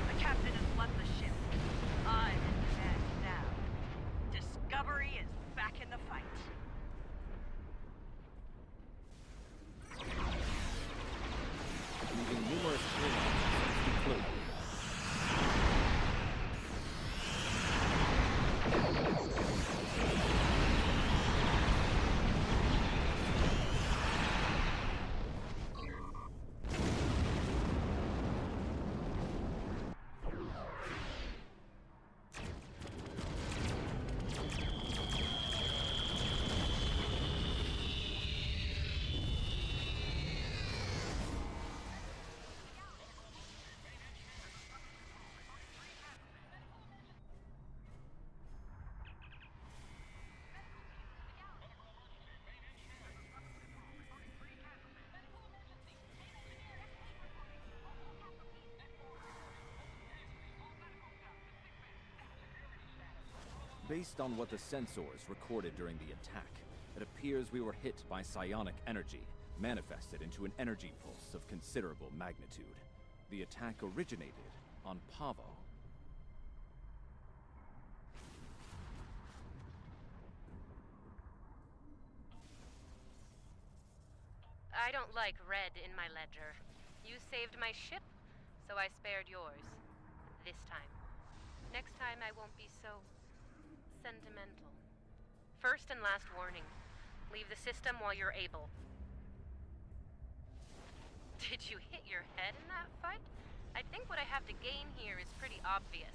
The captain has left the ship. I'm in command now. Discovery is back in the fight. Leaving numerous Klingons deployed. Based on what the sensors recorded during the attack, it appears we were hit by psionic energy, manifested into an energy pulse of considerable magnitude. The attack originated on Pavo. I don't like red in my ledger. You saved my ship, so I spared yours. This time. Next time I won't be so sentimental. First and last warning. Leave the system while you're able. Did you hit your head in that fight? I think what I have to gain here is pretty obvious.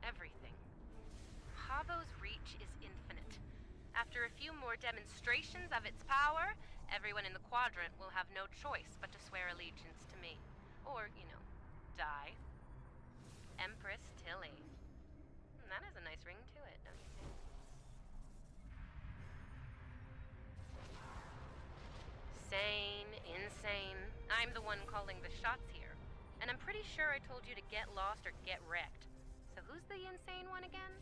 Everything. Pavo's reach is infinite. After a few more demonstrations of its power, everyone in the quadrant will have no choice but to swear allegiance to me. Or, die. Empress Tilly. That has a nice ring to it, don't you think? Sane, insane. I'm the one calling the shots here. And I'm pretty sure I told you to get lost or get wrecked. So who's the insane one again?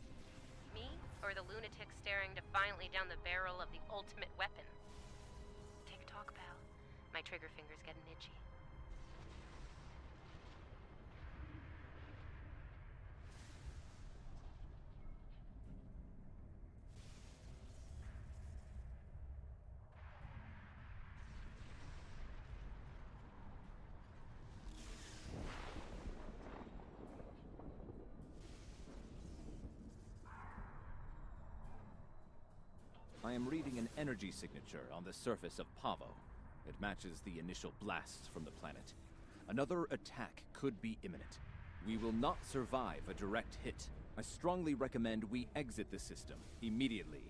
Me, or the lunatic staring defiantly down the barrel of the ultimate weapon? Take a talk, pal. My trigger finger's getting itchy. I am reading an energy signature on the surface of Pavo. It matches the initial blasts from the planet. Another attack could be imminent. We will not survive a direct hit. I strongly recommend we exit the system immediately.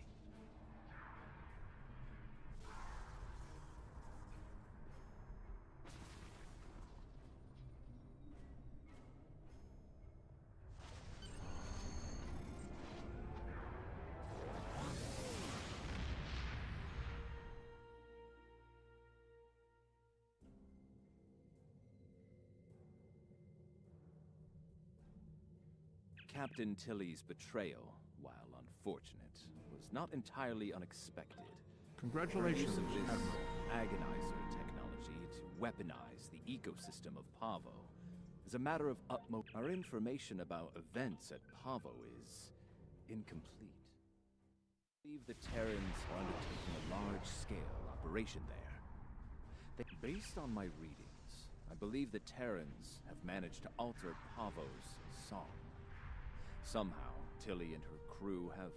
Captain Tilly's betrayal, while unfortunate, was not entirely unexpected. Congratulations, Her use of this Admiral. agonizer technology to weaponize the ecosystem of Pavo is a matter of utmost. Our information about events at Pavo is incomplete. I believe the Terrans are undertaking a large-scale operation there. Based on my readings, I believe the Terrans have managed to alter Pavo's song. Somehow, Tilly and her crew have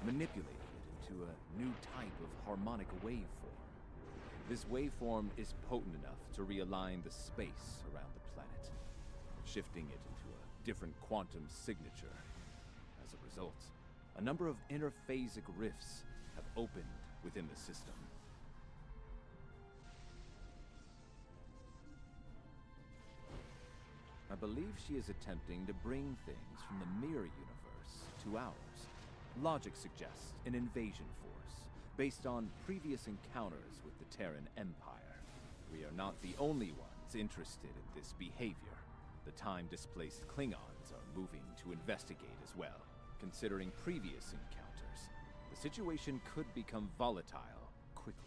manipulated it into a new type of harmonic waveform. This waveform is potent enough to realign the space around the planet, shifting it into a different quantum signature. As a result, a number of interphasic rifts have opened within the system. I believe she is attempting to bring things from the mirror universe to ours. Logic suggests an invasion force, based on previous encounters with the Terran Empire. We are not the only ones interested in this behavior. The time-displaced Klingons are moving to investigate as well. Considering previous encounters, the situation could become volatile quickly.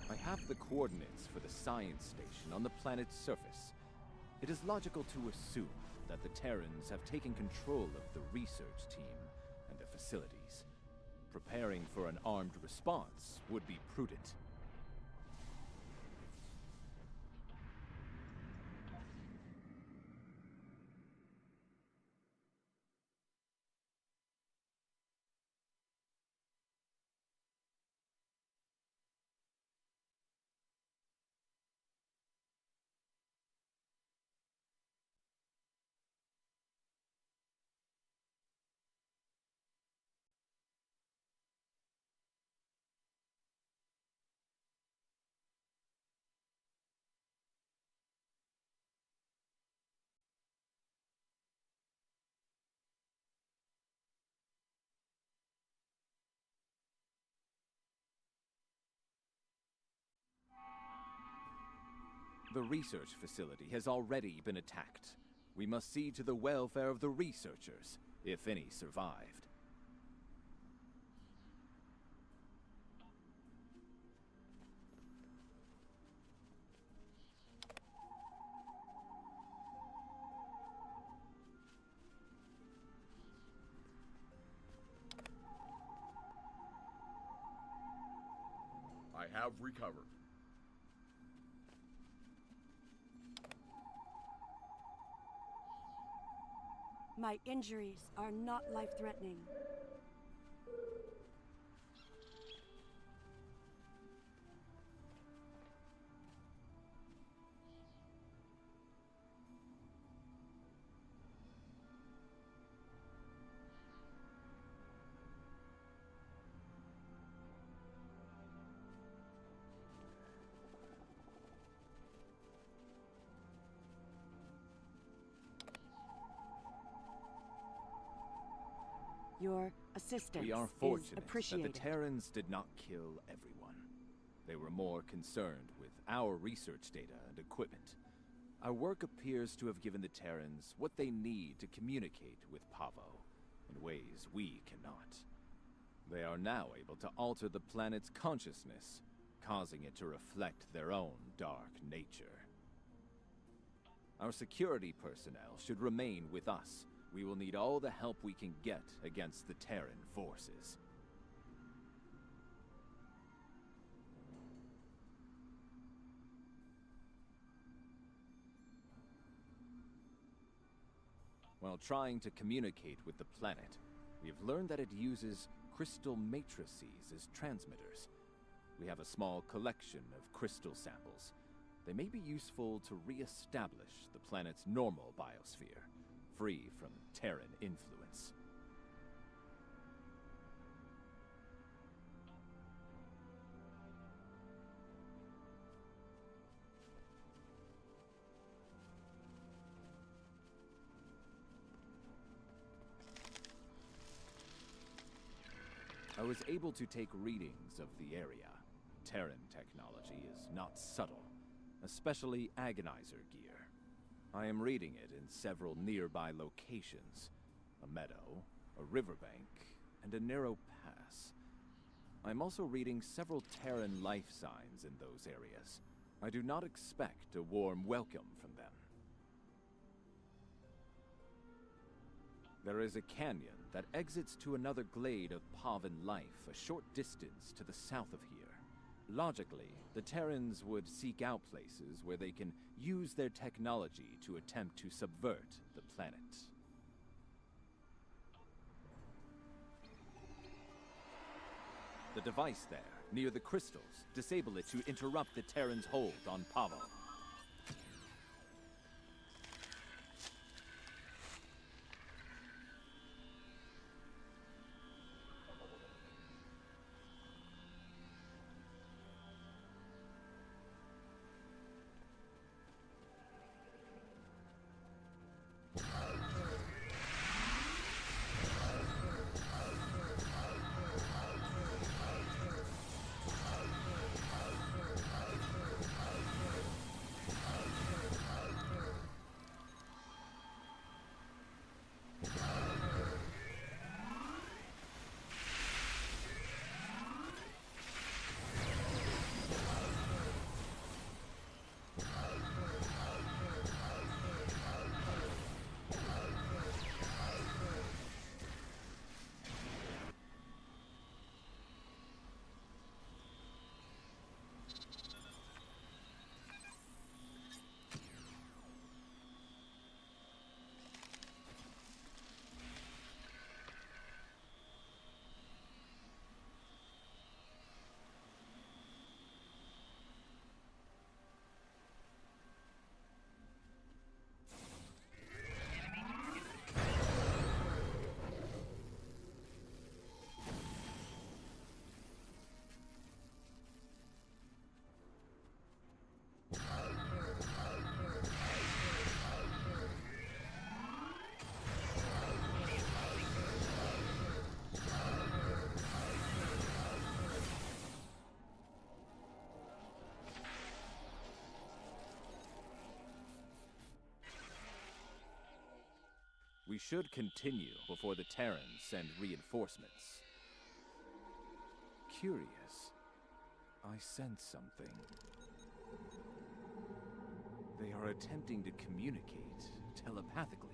I have the coordinates for the science station on the planet's surface. It is logical to assume that the Terrans have taken control of the research team and the facilities. Preparing for an armed response would be prudent. The research facility has already been attacked. We must see to the welfare of the researchers, if any survived. I have recovered. My injuries are not life-threatening. Your assistance We are is fortunate that appreciated. the Terrans did not kill everyone. They were more concerned with our research data and equipment. Our work appears to have given the Terrans what they need to communicate with Pavo in ways we cannot. They are now able to alter the planet's consciousness, causing it to reflect their own dark nature. Our security personnel should remain with us. We will need all the help we can get against the Terran forces. While trying to communicate with the planet, we have learned that it uses crystal matrices as transmitters. We have a small collection of crystal samples. They may be useful to re-establish the planet's normal biosphere, free from Terran influence. I was able to take readings of the area. Terran technology is not subtle, especially agonizer gear. I am reading it in several nearby locations. A meadow, a riverbank, and a narrow pass. I'm also reading several Terran life signs in those areas. I do not expect a warm welcome from them. There is a canyon that exits to another glade of Pavan life a short distance to the south of here. Logically, the Terrans would seek out places where they can use their technology to attempt to subvert the planet. The device there, near the crystals, disable it to interrupt the Terrans' hold on Pavo. We should continue before the Terrans send reinforcements. Curious. I sense something. They are attempting to communicate telepathically.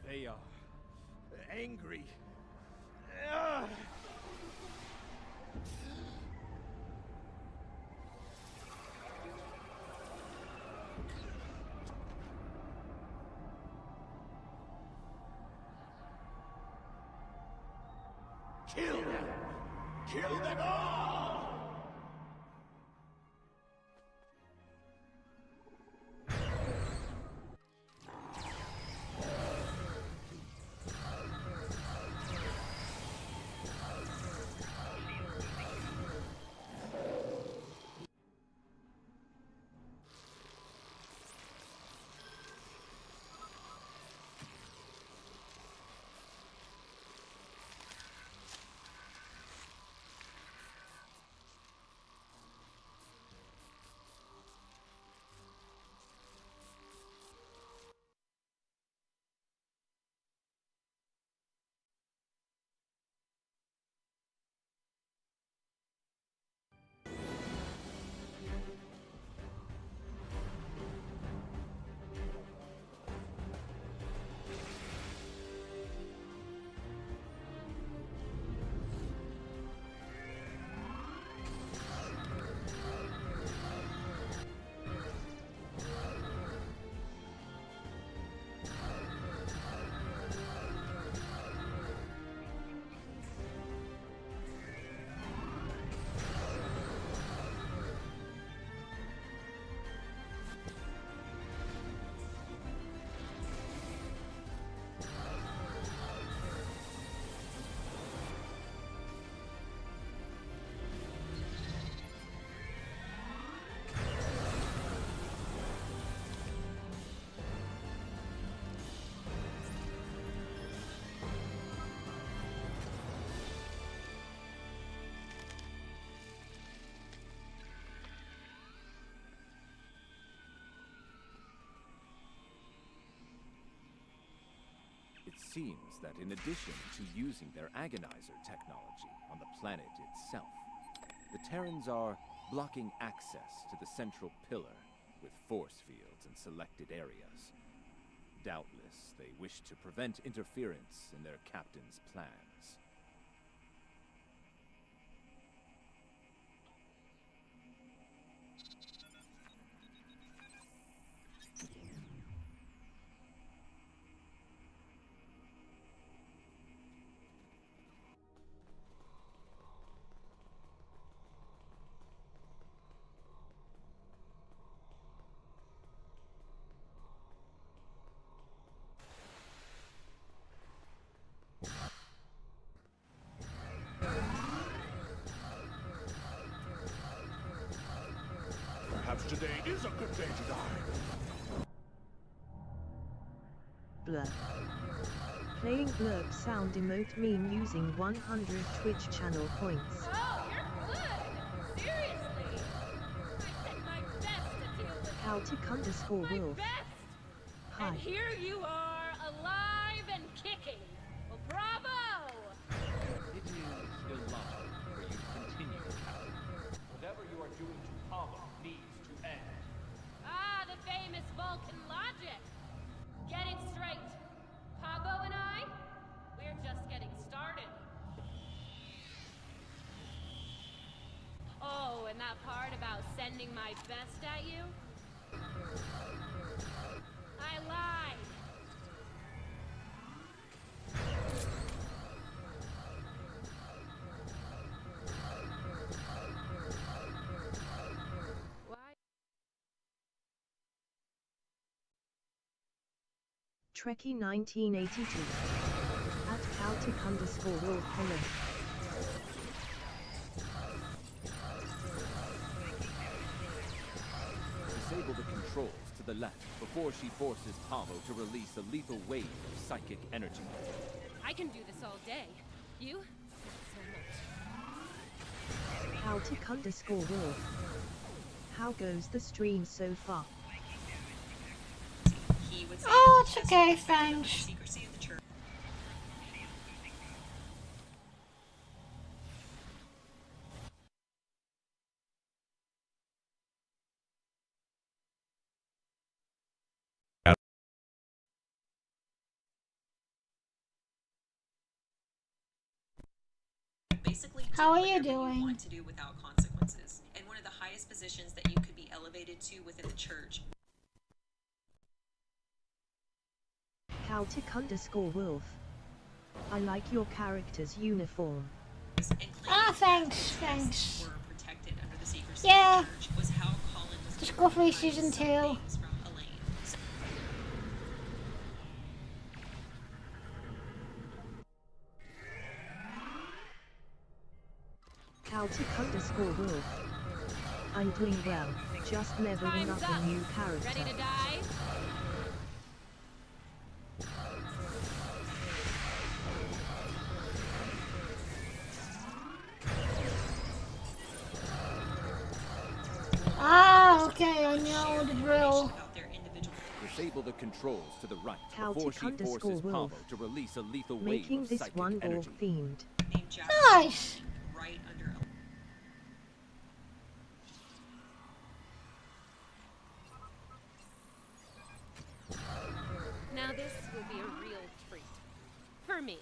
They are angry. Kill them! Kill them all! It seems that in addition to using their agonizer technology on the planet itself, the Terrans are blocking access to the central pillar with force fields in selected areas. Doubtless, they wish to prevent interference in their captain's plans. Perhaps today is a good day to die. Blurb. Playing blurb sound emote meme using 100 Twitch channel points. Oh, you're good! Seriously! I did my best to deal with Celtic_Wolf. Hi. And here you are, alive and kicking. Well, bravo! It is illogical for you to continue, Captain. Whatever you are doing to Pava needs to end. Ah, the famous Vulcan logic. Get it straight. Pavo and I, we're just getting started. Oh, and that part about sending my best at you? I lied. Trekkie 1982. At Celtic_Wolf hello. Disable the controls to the left before she forces Pavo to release a lethal wave of psychic energy. I can do this all day. You? Not so much. Haltic_Wolf. How goes the stream so far? Oh, it's okay, thanks. How are you doing? Want to do without consequences, and one of the highest positions that you could be elevated to within the church. Haltic_Wolf. I like your character's uniform. Ah, thanks. Were protected under the secrecy Yeah. of the church was how Colin was Just go for season 2. things from Elaine. Haltic_Wolf. I'm doing well, just leveling up a new character. Ready to die? Ah, okay, I know the drill. Disable the controls to the right Haltic before she forces Wolf. Pavo to release a lethal wave Making of this psychic one energy. wolf themed. Nice. Right under Now this will be a real treat. For me.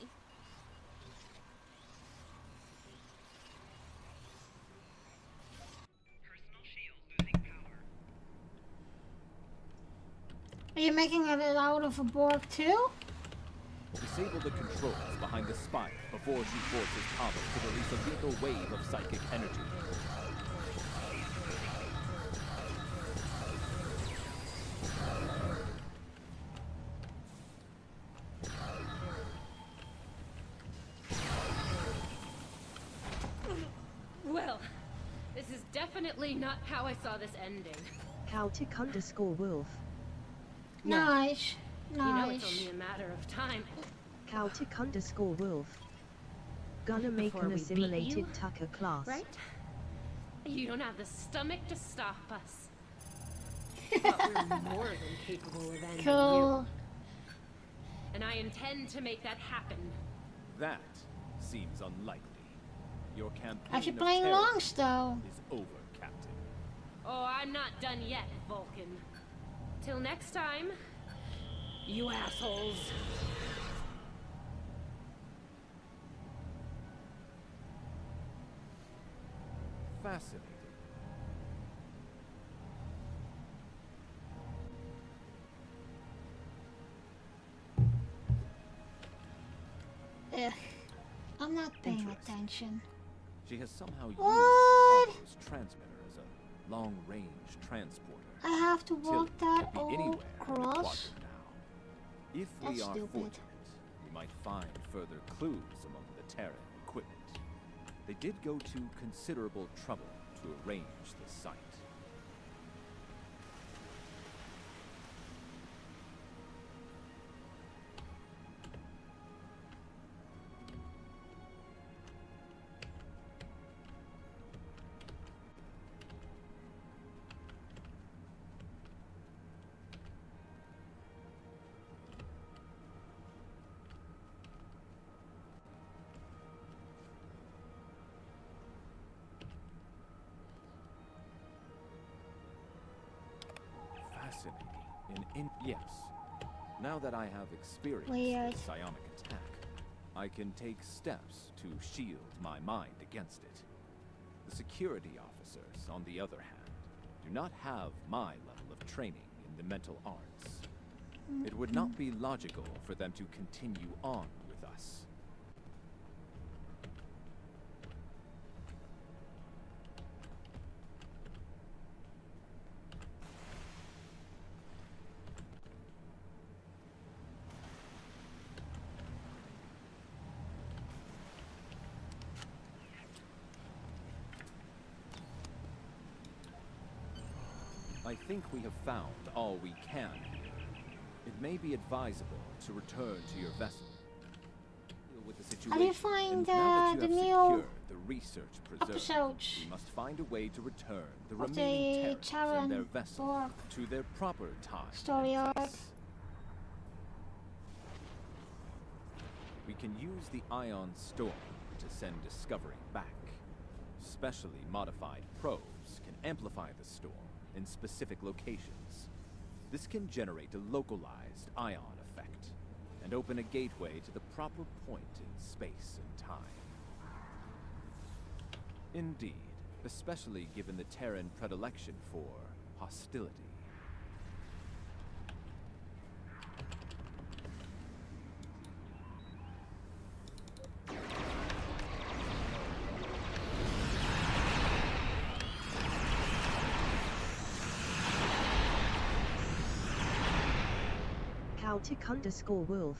Are you making it out of a Borg too? Disable the controls behind the spire before she forces Pavo to release a lethal wave of psychic energy. Well, this is definitely not how I saw this ending. Haltic_Wolf. Nice. You know it's only a matter of time. Haltic_Wolf. Gonna make Before an we beat assimilated you, Tucker class. Right? You don't have the stomach to stop us. But we're more than capable of ending Cool. you. And I intend to make that happen. That seems unlikely. Your campaign Actually of playing terror longs though. is over, Captain. Oh, I'm not done yet, Vulcan. Till next time, you assholes. Fascinating. Ugh. I'm not paying attention. She has somehow used What? Pavo's transmitter as a long-range transporter. I have to walk Tilly that could be all anywhere in the across. quadrant now. If we That's are stupid. fortunate, we might find further clues among the Terran equipment. They did go to considerable trouble to arrange the site. Yes. Now that I have experienced Weird. the psionic attack, I can take steps to shield my mind against it. The security officers, on the other hand, do not have my level of training in the mental arts. It would not be logical for them to continue on with us. I I think we have found all we can here. It may be advisable to return to your vessel. Deal with the situation. How do you find and now that the you have new secured the research preserve, episodes we must find a way to return the of remaining the Terrans and their Terran vessel Borg to their proper time. story and arc? place. We can use the ion storm to send Discovery back. Specially modified probes can amplify the storm in specific locations. This can generate a localized ion effect and open a gateway to the proper point in space and time. Indeed, especially given the Terran predilection for hostility. Celtic_Wolf.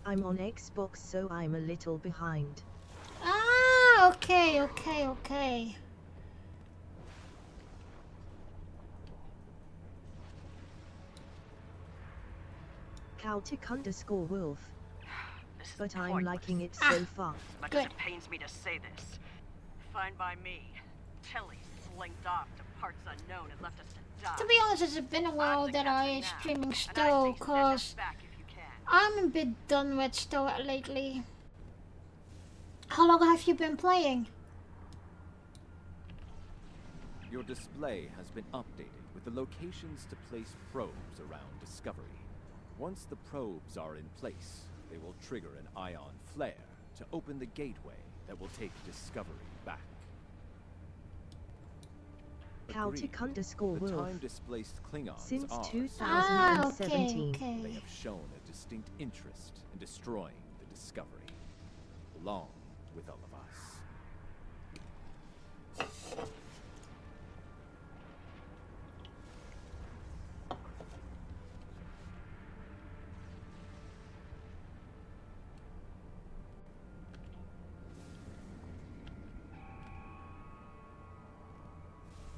I'm on Xbox, so I'm a little behind. Ah, okay, okay, okay. Celtic_Wolf. But I'm pointless. liking it so far. As much Good. as it pains me to say this. Fine by me. Tilly slinked off to parts unknown and left us to die. To be honest, it's been a while that I streaming And I Stow, say send us cause back if you can. I'm a bit done with Stow lately. How long have you been playing? Your display has been updated with the locations to place probes around Discovery. Once the probes are in place, they will trigger an ion flare to open the gateway that will take Discovery back. Agreed. Celtic_Wolf. The time-displaced Klingons Since are 2017. They have shown a distinct interest in destroying the Discovery, along with all of us.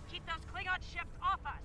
Keep those Klingon ships off us!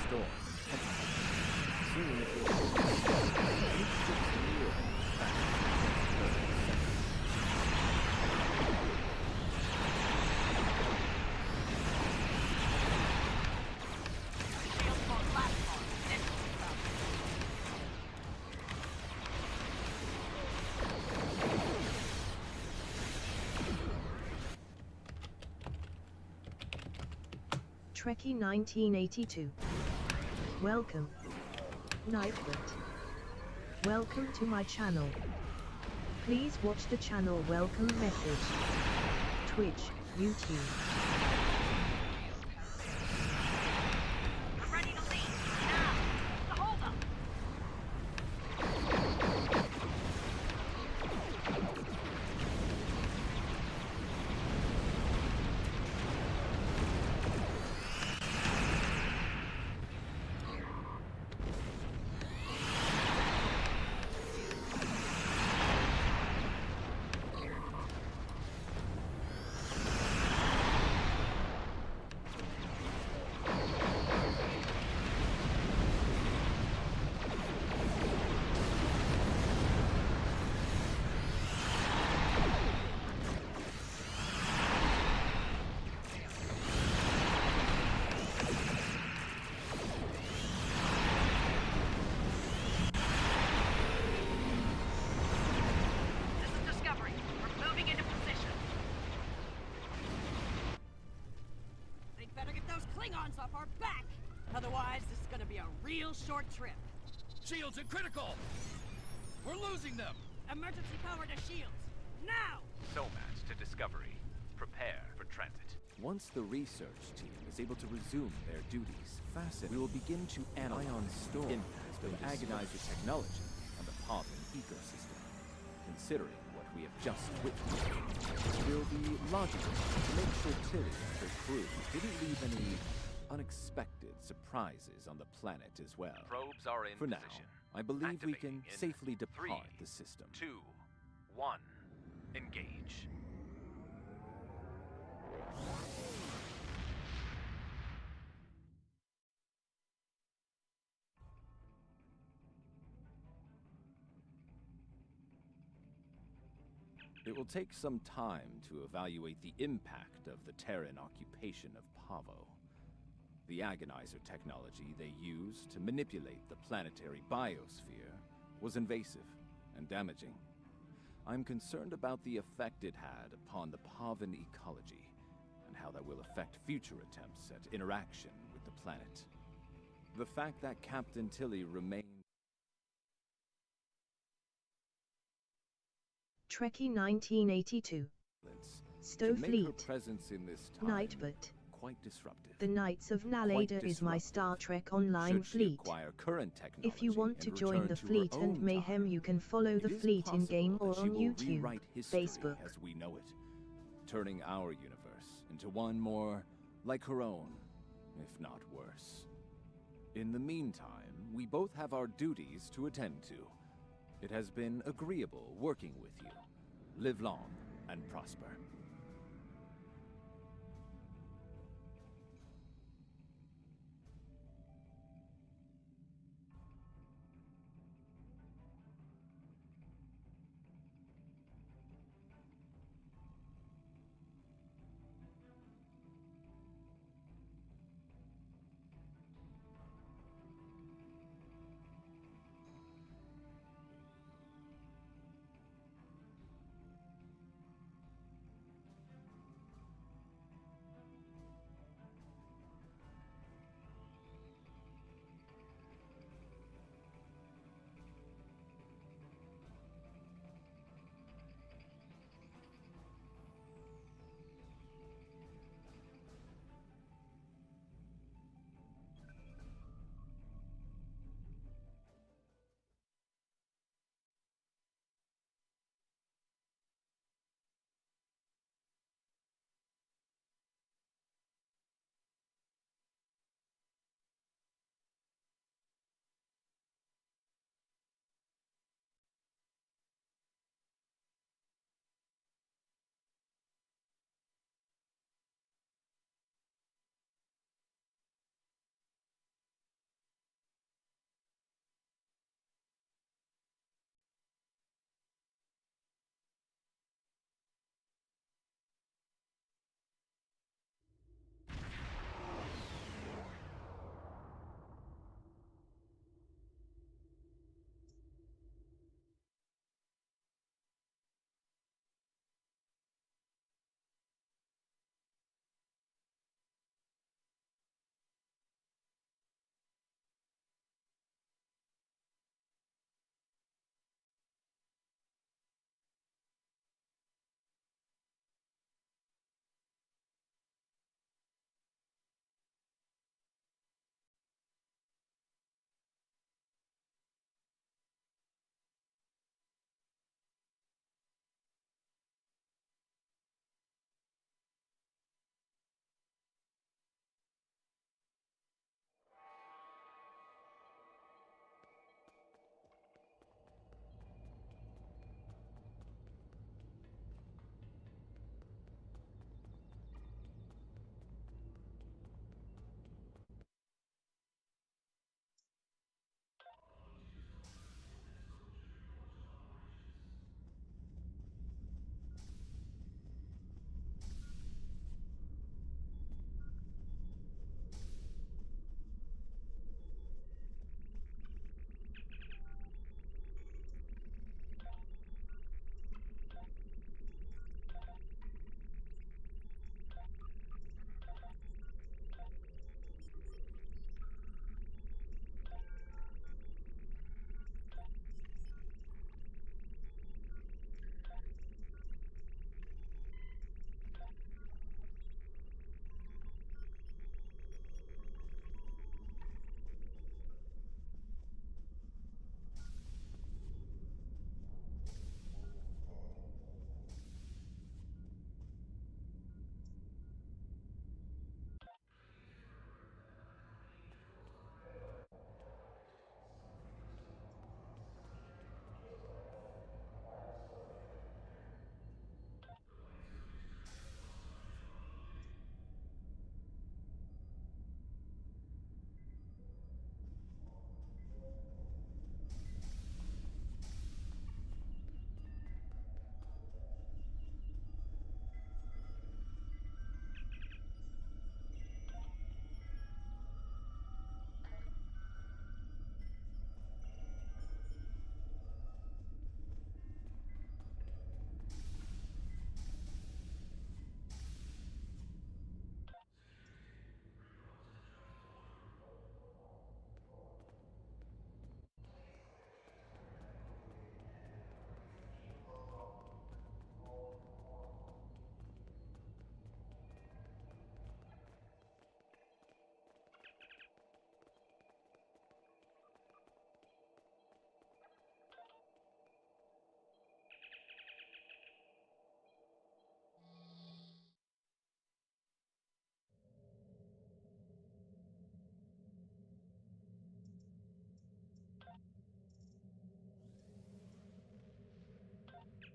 Storm intensifies. Soon it will be each ship's rear back to the center. Trekkie 1982. Welcome. Knifebot. Welcome to my channel. Please watch the channel welcome message. Twitch, YouTube. I'm ready to leave. Now! The holdup! be a real short trip. Shields are critical! We're losing them! Emergency power to shields! Now! Somat to Discovery. Prepare for transit. Once the research team is able to resume their duties, we will begin to analyze the impact of agonizer technology on the Pavan ecosystem. Considering what we have just witnessed, it will be logical to make sure Tilly and her crew didn't leave any unexpected surprises on the planet as well. Probes are in For now, position. I believe we can Activating in safely depart 3, the system. 2, 1. Engage. It will take some time to evaluate the impact of the Terran occupation of Pavo. The agonizer technology they used to manipulate the planetary biosphere was invasive and damaging. I'm concerned about the effect it had upon the Pavan ecology, and how that will affect future attempts at interaction with the planet. The fact that Captain Tilly remained Trekkie 1982. Stowe to make her Fleet. presence in this time Nightbot. quite disruptive. The Knights of Naleda is my Star Trek Online Should she fleet. acquire current technology If you want and to join return the to her fleet and own mayhem, you can follow the It is fleet in game possible or that she on will YouTube, rewrite history Facebook. as we know it, turning our universe into one more like her own, if not worse. In the meantime, we both have our duties to attend to. It has been agreeable working with you. Live long and prosper.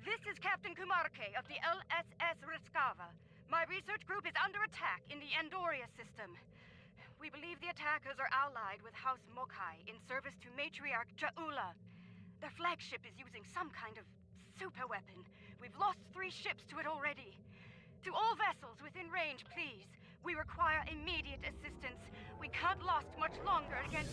This is Captain Kumarke of the LSS Riskava. My research group is under attack in the Andoria system. We believe the attackers are allied with House Mokai in service to Matriarch Jaula. Their flagship is using some kind of super weapon. We've lost 3 ships to it already. To all vessels within range, please. We require immediate assistance. We can't last much longer against...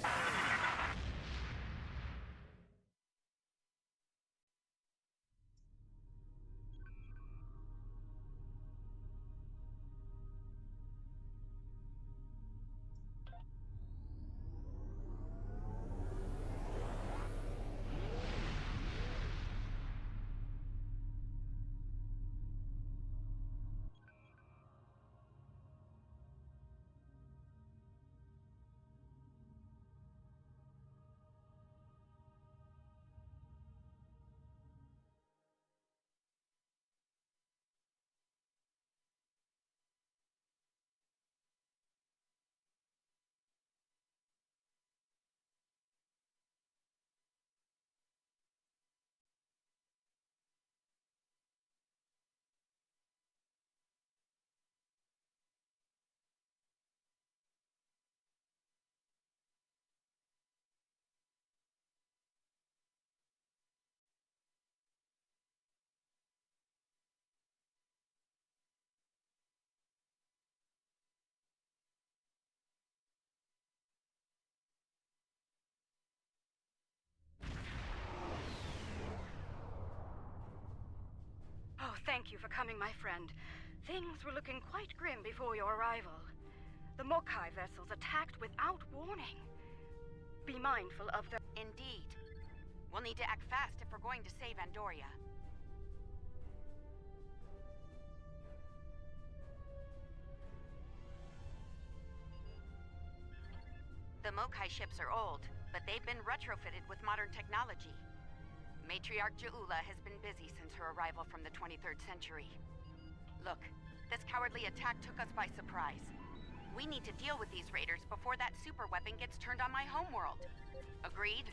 Oh, thank you for coming, my friend. Things were looking quite grim before your arrival. The Mokai vessels attacked without warning. Be mindful of the... Indeed. We'll need to act fast if we're going to save Andoria. The Mokai ships are old, but they've been retrofitted with modern technology. Matriarch Jaula has been busy since her arrival from the 23rd century. Look, this cowardly attack took us by surprise. We need to deal with these raiders before that super weapon gets turned on my homeworld. Agreed?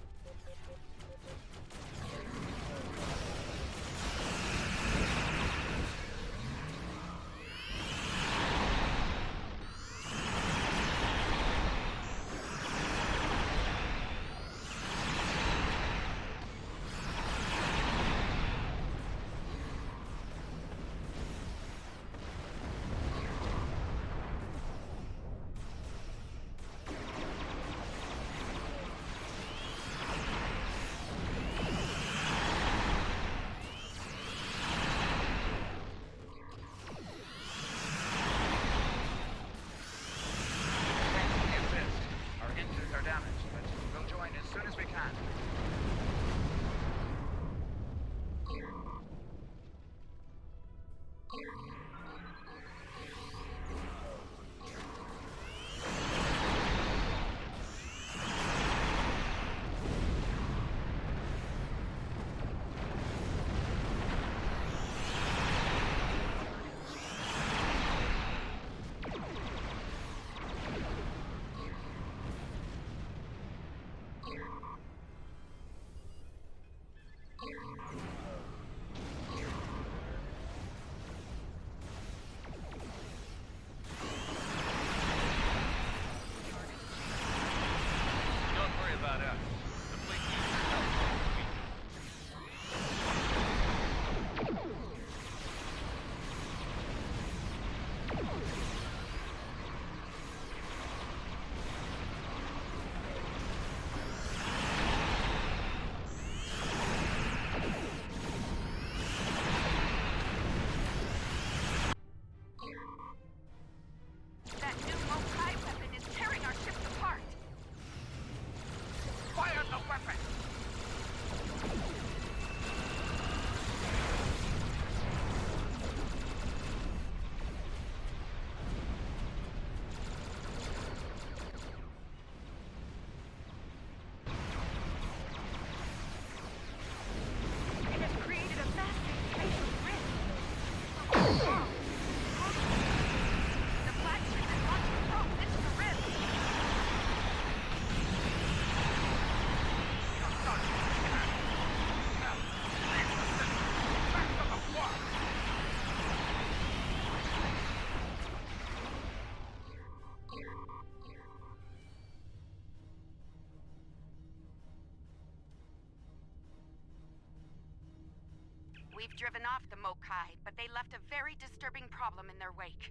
We've driven off the Mokai, but they left a very disturbing problem in their wake.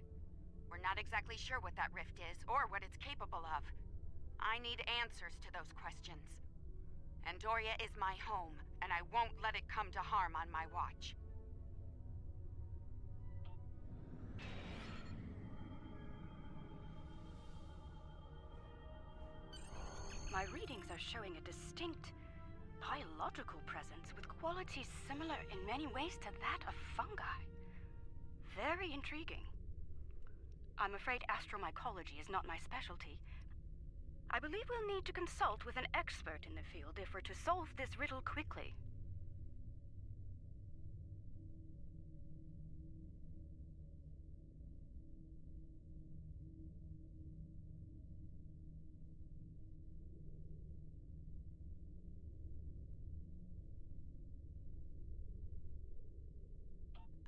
We're not exactly sure what that rift is, or what it's capable of. I need answers to those questions. Andoria is my home, and I won't let it come to harm on my watch. My readings are showing a distinct biological presence with qualities similar in many ways to that of fungi. Very intriguing. I'm afraid astromycology is not my specialty. I believe we'll need to consult with an expert in the field if we're to solve this riddle quickly.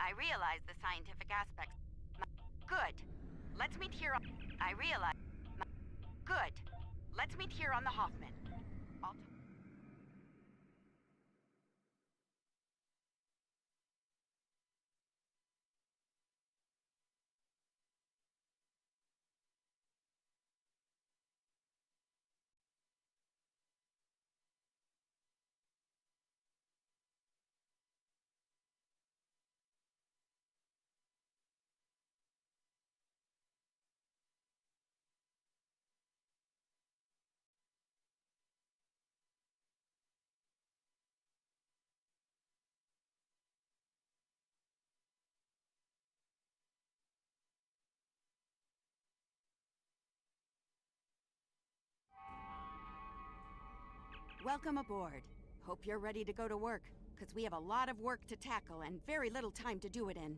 I realize the scientific aspects. Good. Let's meet here on... I realize... Good. Let's meet here on the Hoffman. Welcome aboard. Hope you're ready to go to work, because we have a lot of work to tackle and very little time to do it in.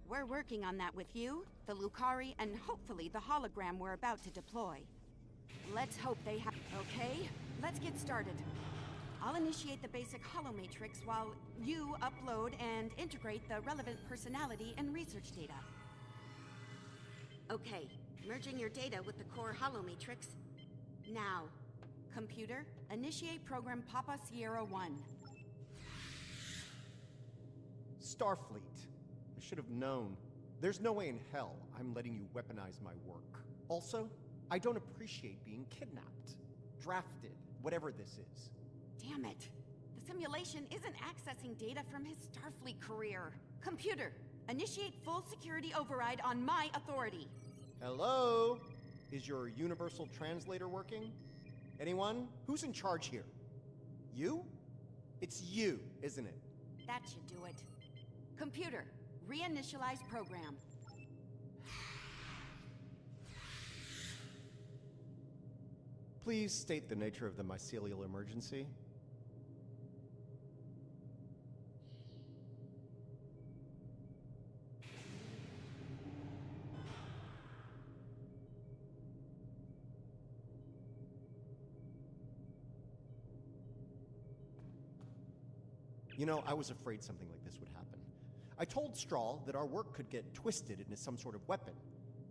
We're working on that with you, the Lucari, and hopefully the hologram we're about to deploy. Let's hope they have... Okay, let's get started. I'll initiate the basic holomatrix while you upload and integrate the relevant personality and research data. Okay, merging your data with the core holomatrix. Now, computer, initiate program Papa Sierra 1. Starfleet. I should have known. There's no way in hell I'm letting you weaponize my work. Also, I don't appreciate being kidnapped, drafted, whatever this is. Damn it. The simulation isn't accessing data from his Starfleet career. Computer, initiate full security override on my authority. Hello? Is your universal translator working? Anyone? Who's in charge here? You? It's you, isn't it? That should do it. Computer, reinitialize program. Please state the nature of the mycelial emergency. You know, I was afraid something like this would happen. I told Strahl that our work could get twisted into some sort of weapon.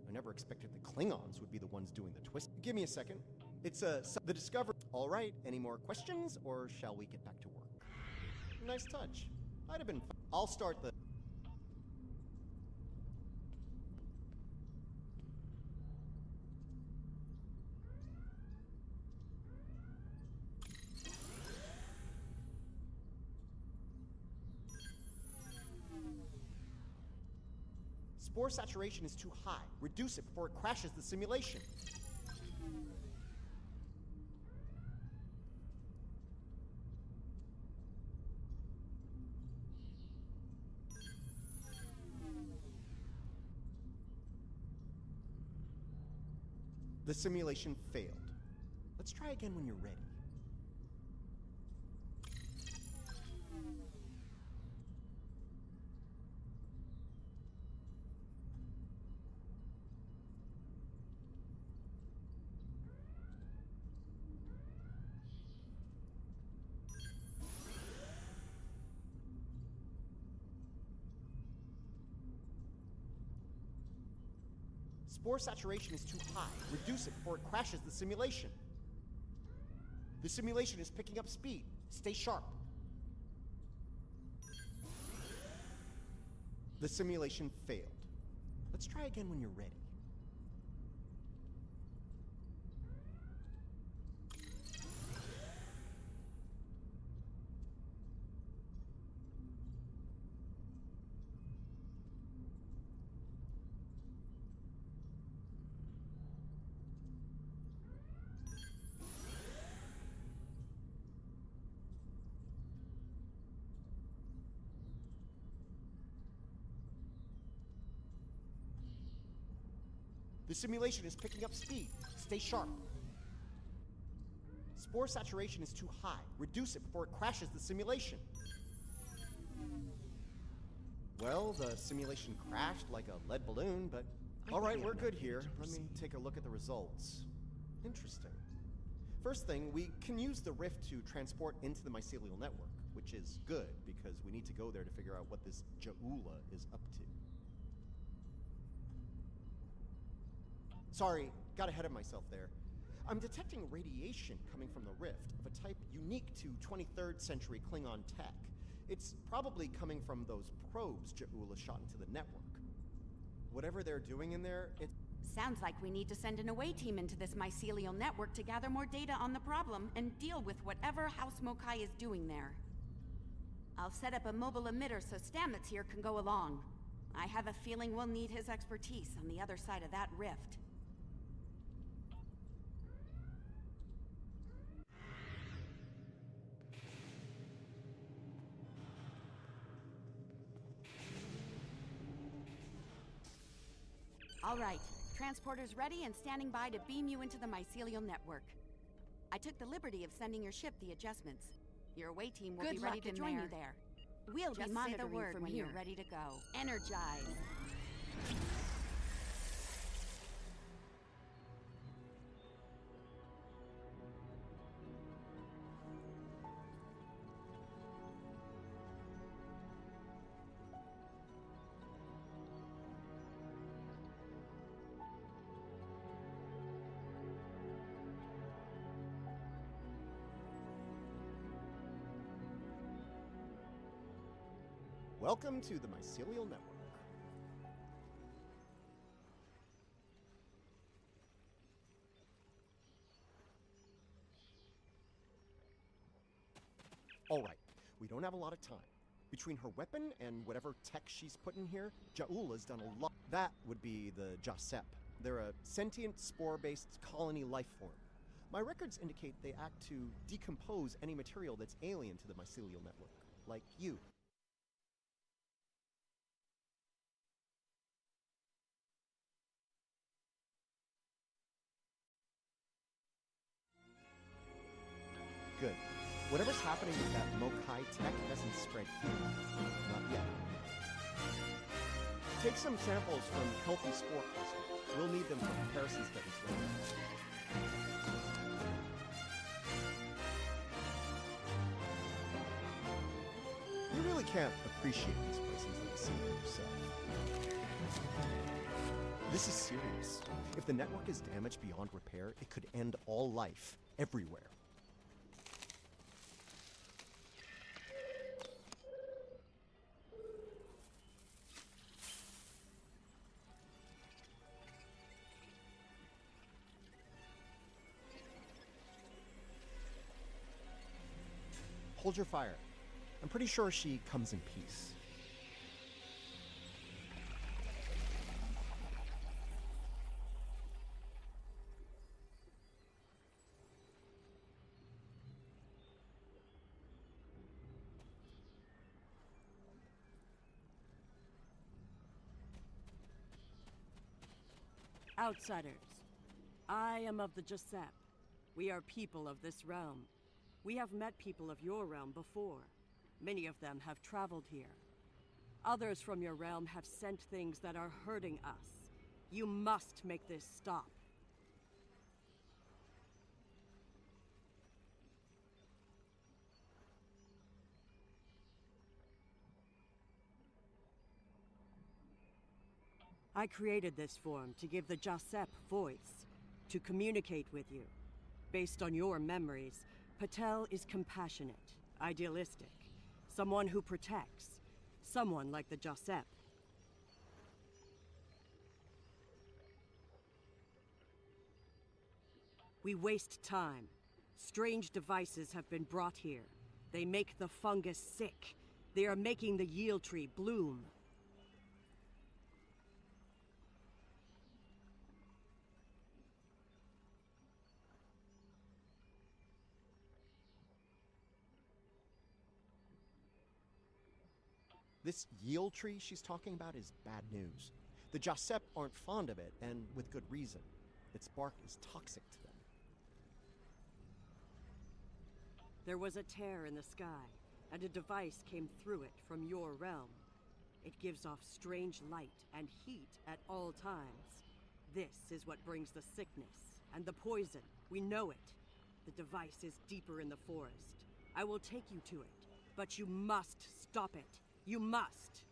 I never expected the Klingons would be the ones doing the twist. Give me a second. It's the discovery. All right, any more questions, or shall we get back to work? Nice touch. I'd have been fun. I'll start the... Spore saturation is too high. Reduce it before it crashes the simulation. The simulation failed. Let's try again when you're ready. Spore saturation is too high. Reduce it before it crashes the simulation. The simulation is picking up speed. Stay sharp. The simulation failed. Let's try again when you're ready. The simulation is picking up speed. Stay sharp. Spore saturation is too high. Reduce it before it crashes the simulation. Well, the simulation crashed like a lead balloon, but... Alright, we're good here. Let me take a look at the results. Interesting. First thing, we can use the rift to transport into the mycelial network, which is good, because we need to go there to figure out what this Ja'ula is up to. Sorry, got ahead of myself there. I'm detecting radiation coming from the rift of a type unique to 23rd century Klingon tech. It's probably coming from those probes Ja'ula shot into the network. Whatever they're doing in there, it... Sounds like we need to send an away team into this mycelial network to gather more data on the problem and deal with whatever House Mokai is doing there. I'll set up a mobile emitter so Stamets here can go along. I have a feeling we'll need his expertise on the other side of that rift. All right, transporter's ready and standing by to beam you into the mycelial network. I took the liberty of sending your ship the adjustments. Your away team will be ready to join you there. We'll just be monitoring the word from when you're ready to go. Energize. Welcome to the mycelial network. All right, we don't have a lot of time. Between her weapon and whatever tech she's put in here, Ja'ula's done a lot. That would be the Jasep. They're a sentient, spore-based colony life form. My records indicate they act to decompose any material that's alien to the mycelial network, like you. Good. Whatever's happening with that Mokai tech hasn't spread here. Not yet. Take some samples from healthy spore clusters. We'll need them for comparison studies later. You really can't appreciate these places until you see them yourself. This is serious. If the network is damaged beyond repair, it could end all life, everywhere. Hold your fire. I'm pretty sure she comes in peace. Outsiders, I am of the Jasep. We are people of this realm. We have met people of your realm before. Many of them have traveled here. Others from your realm have sent things that are hurting us. You must make this stop. I created this form to give the Jasep voice, to communicate with you. Based on your memories, Patel is compassionate, idealistic, someone who protects, someone like the Jasep. We waste time. Strange devices have been brought here. They make the fungus sick. They are making the yield tree bloom. This yield tree she's talking about is bad news. The Jasep aren't fond of it, and with good reason. Its bark is toxic to them. There was a tear in the sky, and a device came through it from your realm. It gives off strange light and heat at all times. This is what brings the sickness and the poison. We know it. The device is deeper in the forest. I will take you to it, but you must stop it. You must!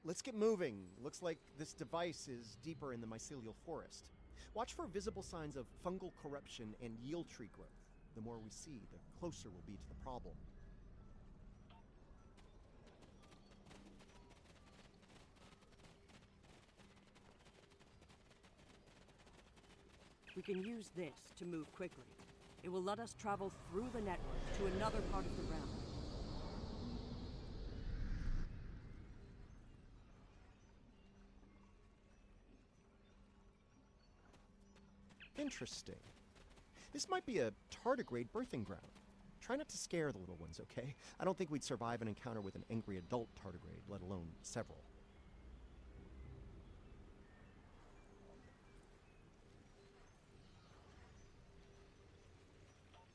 Let's get moving. Looks like this device is deeper in the mycelial forest. Watch for visible signs of fungal corruption and yield tree growth. The more we see, the closer we'll be to the problem. We can use this to move quickly. It will let us travel through the network to another part of the realm. Interesting. This might be a tardigrade birthing ground. Try not to scare the little ones, okay? I don't think we'd survive an encounter with an angry adult tardigrade, let alone several.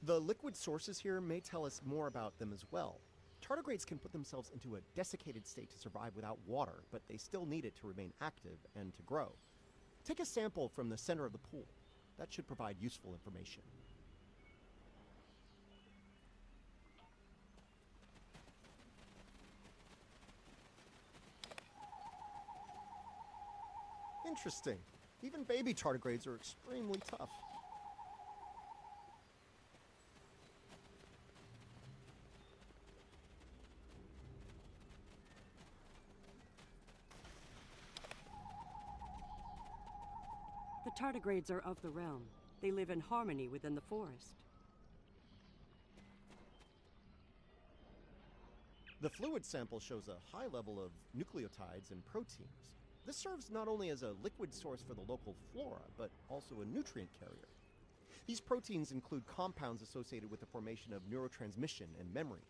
The liquid sources here may tell us more about them as well. Tardigrades can put themselves into a desiccated state to survive without water, but they still need it to remain active and to grow. Take a sample from the center of the pool. That should provide useful information. Interesting. Even baby tardigrades are extremely tough. The tardigrades are of the realm. They live in harmony within the forest. The fluid sample shows a high level of nucleotides and proteins. This serves not only as a liquid source for the local flora, but also a nutrient carrier. These proteins include compounds associated with the formation of neurotransmission and memory.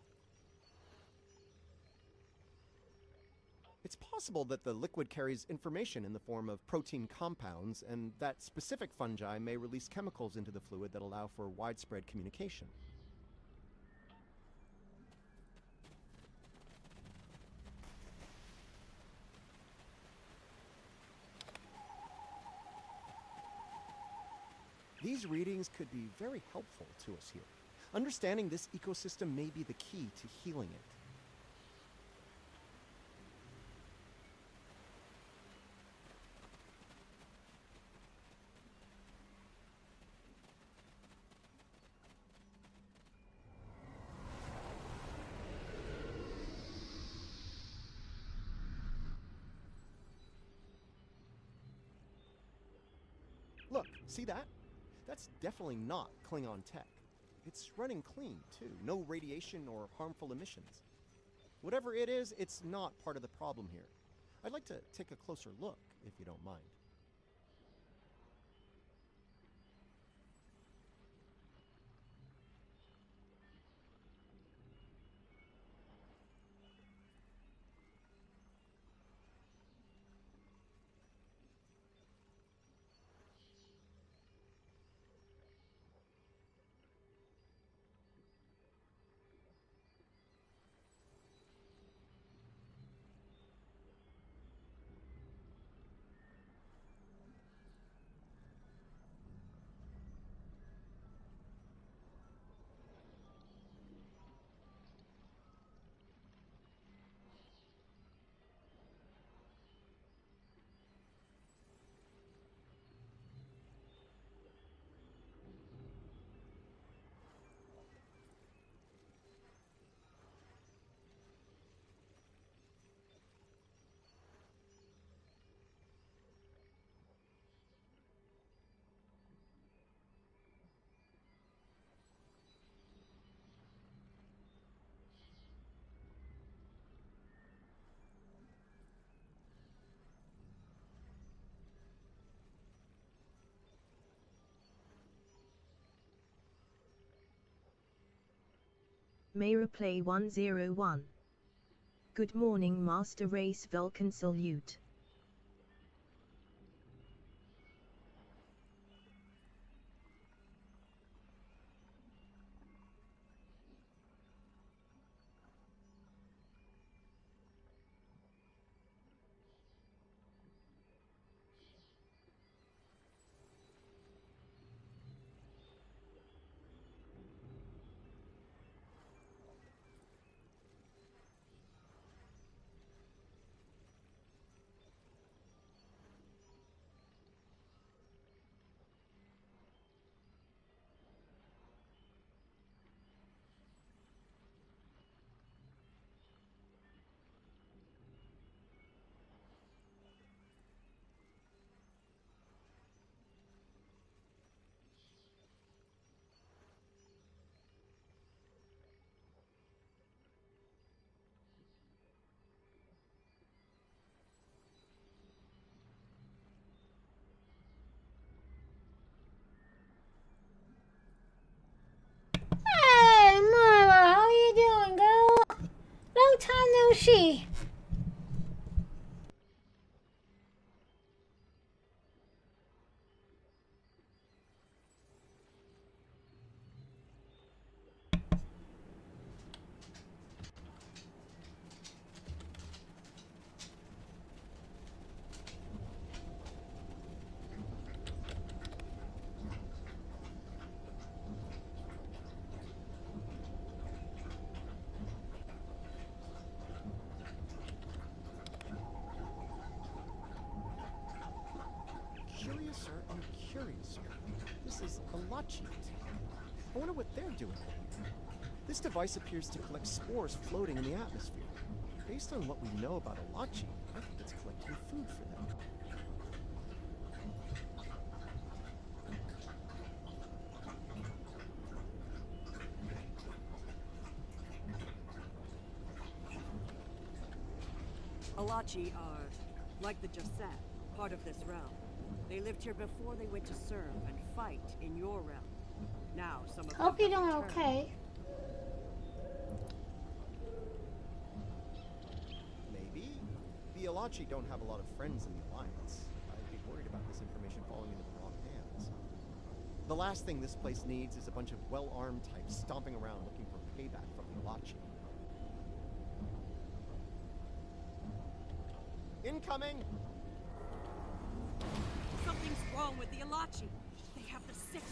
It's possible that the liquid carries information in the form of protein compounds, and that specific fungi may release chemicals into the fluid that allow for widespread communication. These readings could be very helpful to us here. Understanding this ecosystem may be the key to healing it. Look, see that? That's definitely not Klingon tech. It's running clean, too. No radiation or harmful emissions. Whatever it is, it's not part of the problem here. I'd like to take a closer look, if you don't mind. Mayra Play 101. Good morning, Master Race Vulcan salute. Hey, Myra, how you doing, girl? Long time no see. Curiouser and curiouser. This is a Lachi. I wonder what they're doing. This device appears to collect spores floating in the atmosphere. Based on what we know about Alachi, I think it's collecting food for them. Alachi are, like the Jasad, part of this realm. They lived here before they went to serve and fight in your realm. Now, some of them Hope you're have doing returned. okay. Maybe. The Alachi don't have a lot of friends in the Alliance. I'd be worried about this information falling into the wrong hands. The last thing this place needs is a bunch of well-armed types stomping around looking for payback from the Alachi. Incoming! Something's wrong with the Alachi. They have the sickness.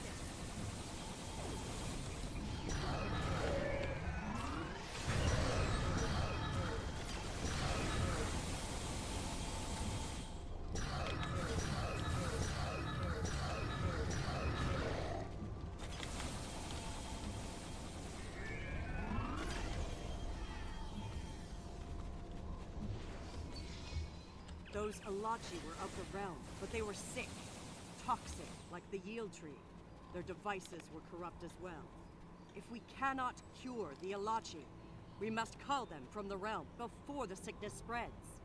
Those Alachi were of the realm, but they were sick. Toxic, like the yield tree. Their devices were corrupt as well. If we cannot cure the Alachi, we must cull them from the realm before the sickness spreads.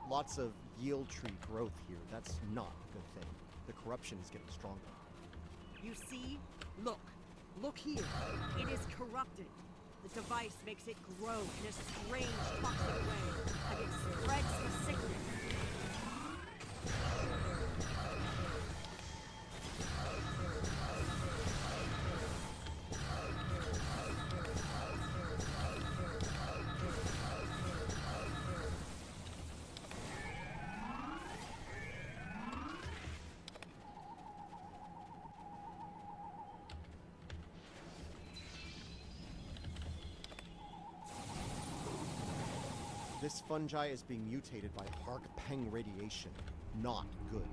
Lots of yield tree growth here. That's not a good thing. The corruption is getting stronger. You see? Look. Look here. It is corrupted. The device makes it grow in a strange, toxic way, and it spreads the sickness. This fungi is being mutated by Hark Peng radiation. Not good.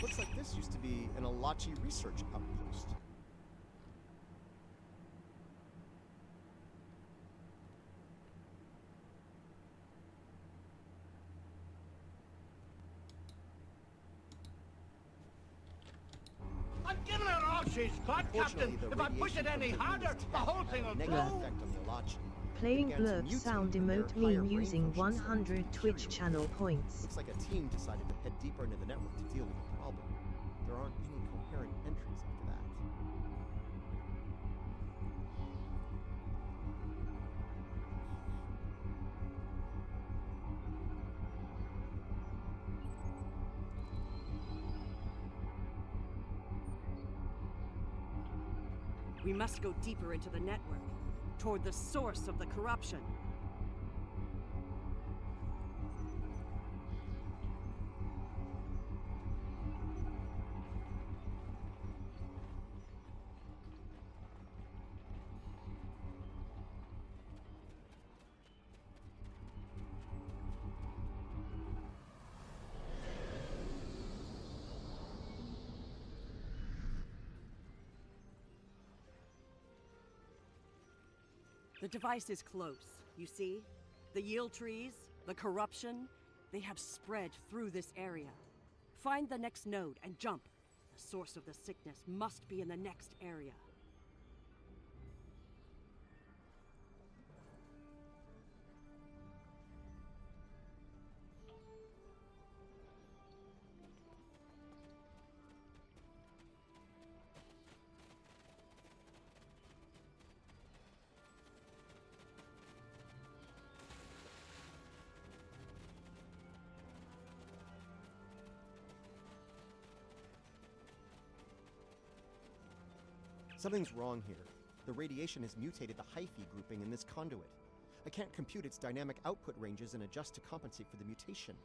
Looks like this used to be an Alachi research outpost. I'm giving it all she's got, Captain. If I push it any harder, the whole thing will negative blow. effect on the Alachi. Playing Began to blurb mutate sound when their emote higher meme brain using functions started 100 to Twitch deteriorate. channel points. Looks like a team decided to head deeper into the network to deal with the problem. There aren't any coherent entries after that. We must go deeper into the network, toward the source of the corruption. The device is close, you see? The yield trees, the corruption, they have spread through this area. Find the next node and jump. The source of the sickness must be in the next area. Something's wrong here. The radiation has mutated the hyphae grouping in this conduit. I can't compute its dynamic output ranges and adjust to compensate for the mutation.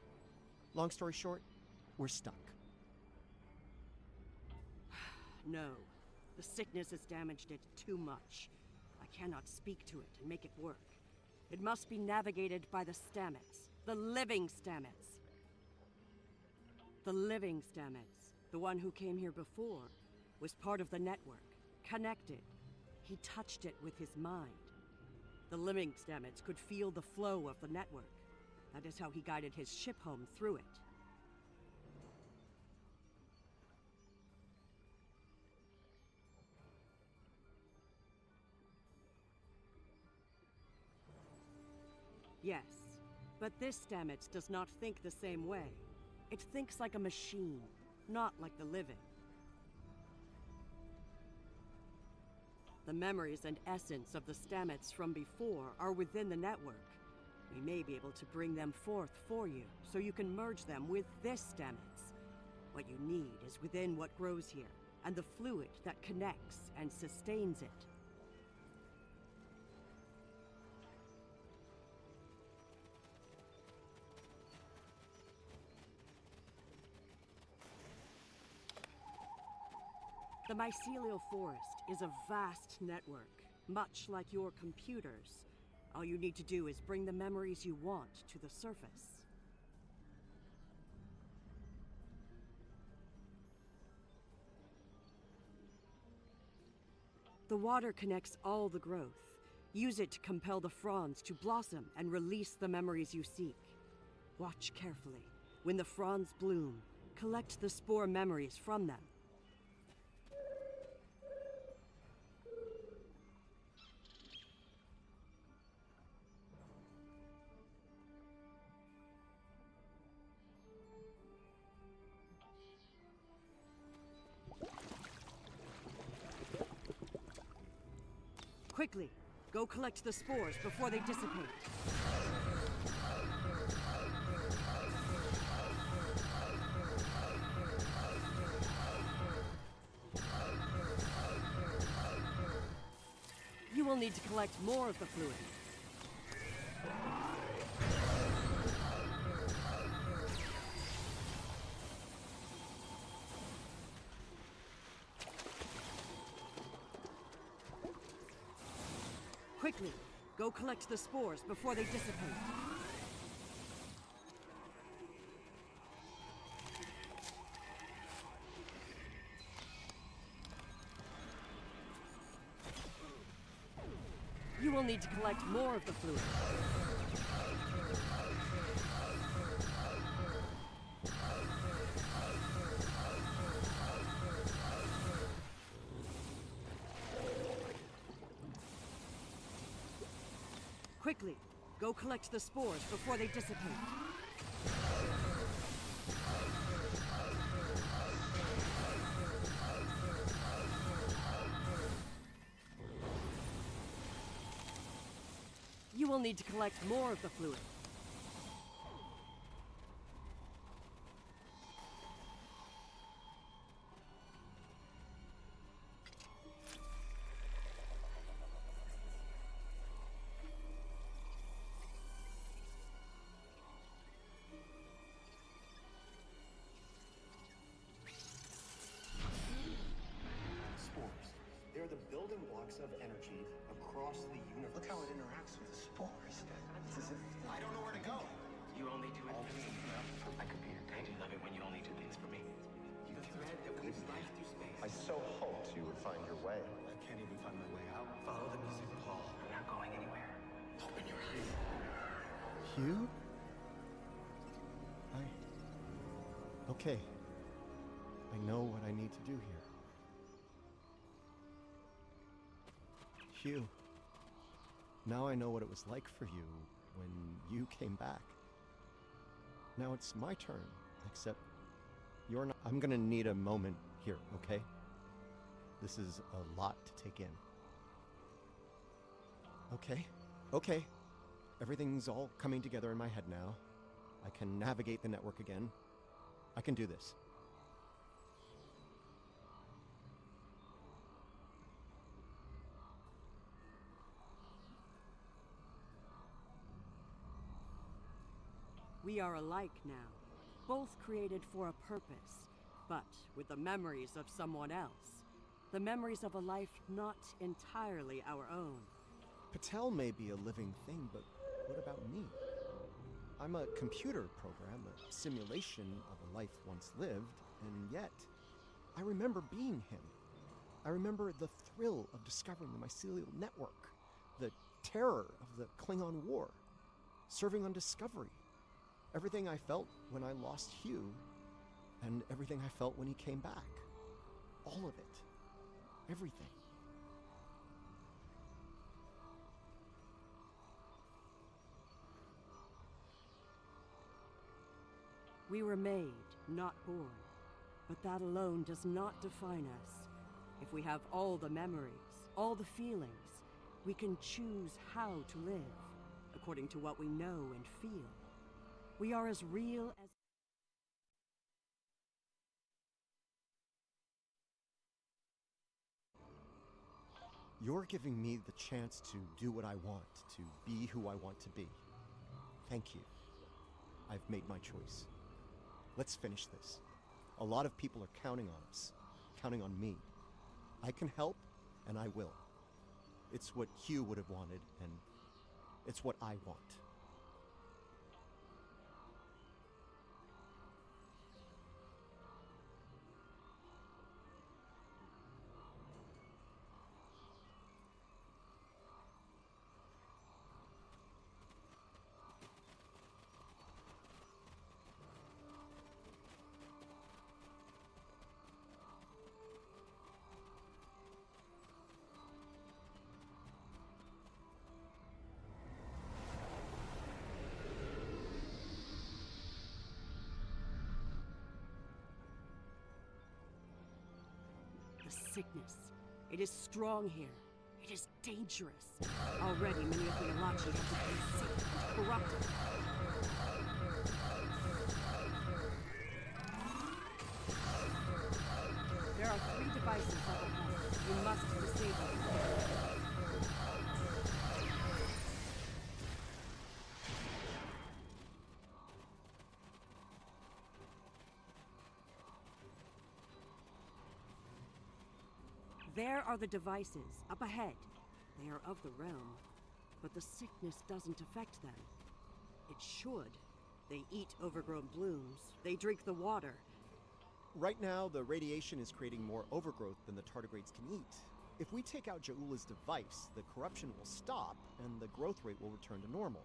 Long story short, we're stuck. No. The sickness has damaged it too much. I cannot speak to it and make it work. It must be navigated by the Stamets. The living Stamets. The living Stamets, the one who came here before, was part of the network. Connected. He touched it with his mind. The living Stamets could feel the flow of the network. That is how he guided his ship home through it. Yes, but this Stamets does not think the same way. It thinks like a machine, not like the living. The memories and essence of the Stamets from before are within the network. We may be able to bring them forth for you, so you can merge them with this Stamets. What you need is within what grows here, and the fluid that connects and sustains it. The mycelial forest is a vast network, much like your computers. All you need to do is bring the memories you want to the surface. The water connects all the growth. Use it to compel the fronds to blossom and release the memories you seek. Watch carefully. When the fronds bloom, collect the spore memories from them. Quickly, go collect the spores before they dissipate. You will need to collect more of the fluid. Quickly, go collect the spores before they dissipate. will need to collect more of the fluid. Quickly, go collect the spores before they dissipate. You will need to collect more of the fluid. They're the building blocks of energy across the universe. Look how it interacts with the spores. It's as if I don't know where to go. You only do it for me. I could be your dad. I do love it when you only do things for me. You the thread that weaves life through space. I so hoped you would find your way. I can't even find my way out. Follow the music, Paul. I'm not going anywhere. Open your eyes. Hugh? Okay. I know what I need to do here. Hugh, now I know what it was like for you when you came back. Now it's my turn, except you're not. I'm gonna need a moment here, okay? This is a lot to take in. Okay. Everything's all coming together in my head now. I can navigate the network again. I can do this. We are alike now, both created for a purpose, but with the memories of someone else. The memories of a life not entirely our own. Patel may be a living thing, but what about me? I'm a computer program, a simulation of a life once lived, and yet, I remember being him. I remember the thrill of discovering the mycelial network, the terror of the Klingon War, serving on Discovery. Everything I felt when I lost Hugh, and everything I felt when he came back. All of it. Everything. We were made, not born. But that alone does not define us. If we have all the memories, all the feelings, we can choose how to live, according to what we know and feel. We are as real as... You're giving me the chance to do what I want, to be who I want to be. Thank you. I've made my choice. Let's finish this. A lot of people are counting on us, counting on me. I can help, and I will. It's what Hugh would have wanted, and it's what I want. Sickness. It is strong here. It is dangerous. Already many of the Alachi have become sick and corrupted. There are 3 devices up ahead. You must disable them. There are the devices, up ahead. They are of the realm, but the sickness doesn't affect them. It should. They eat overgrown blooms. They drink the water. Right now, the radiation is creating more overgrowth than the tardigrades can eat. If we take out Ja'ula's device, the corruption will stop and the growth rate will return to normal.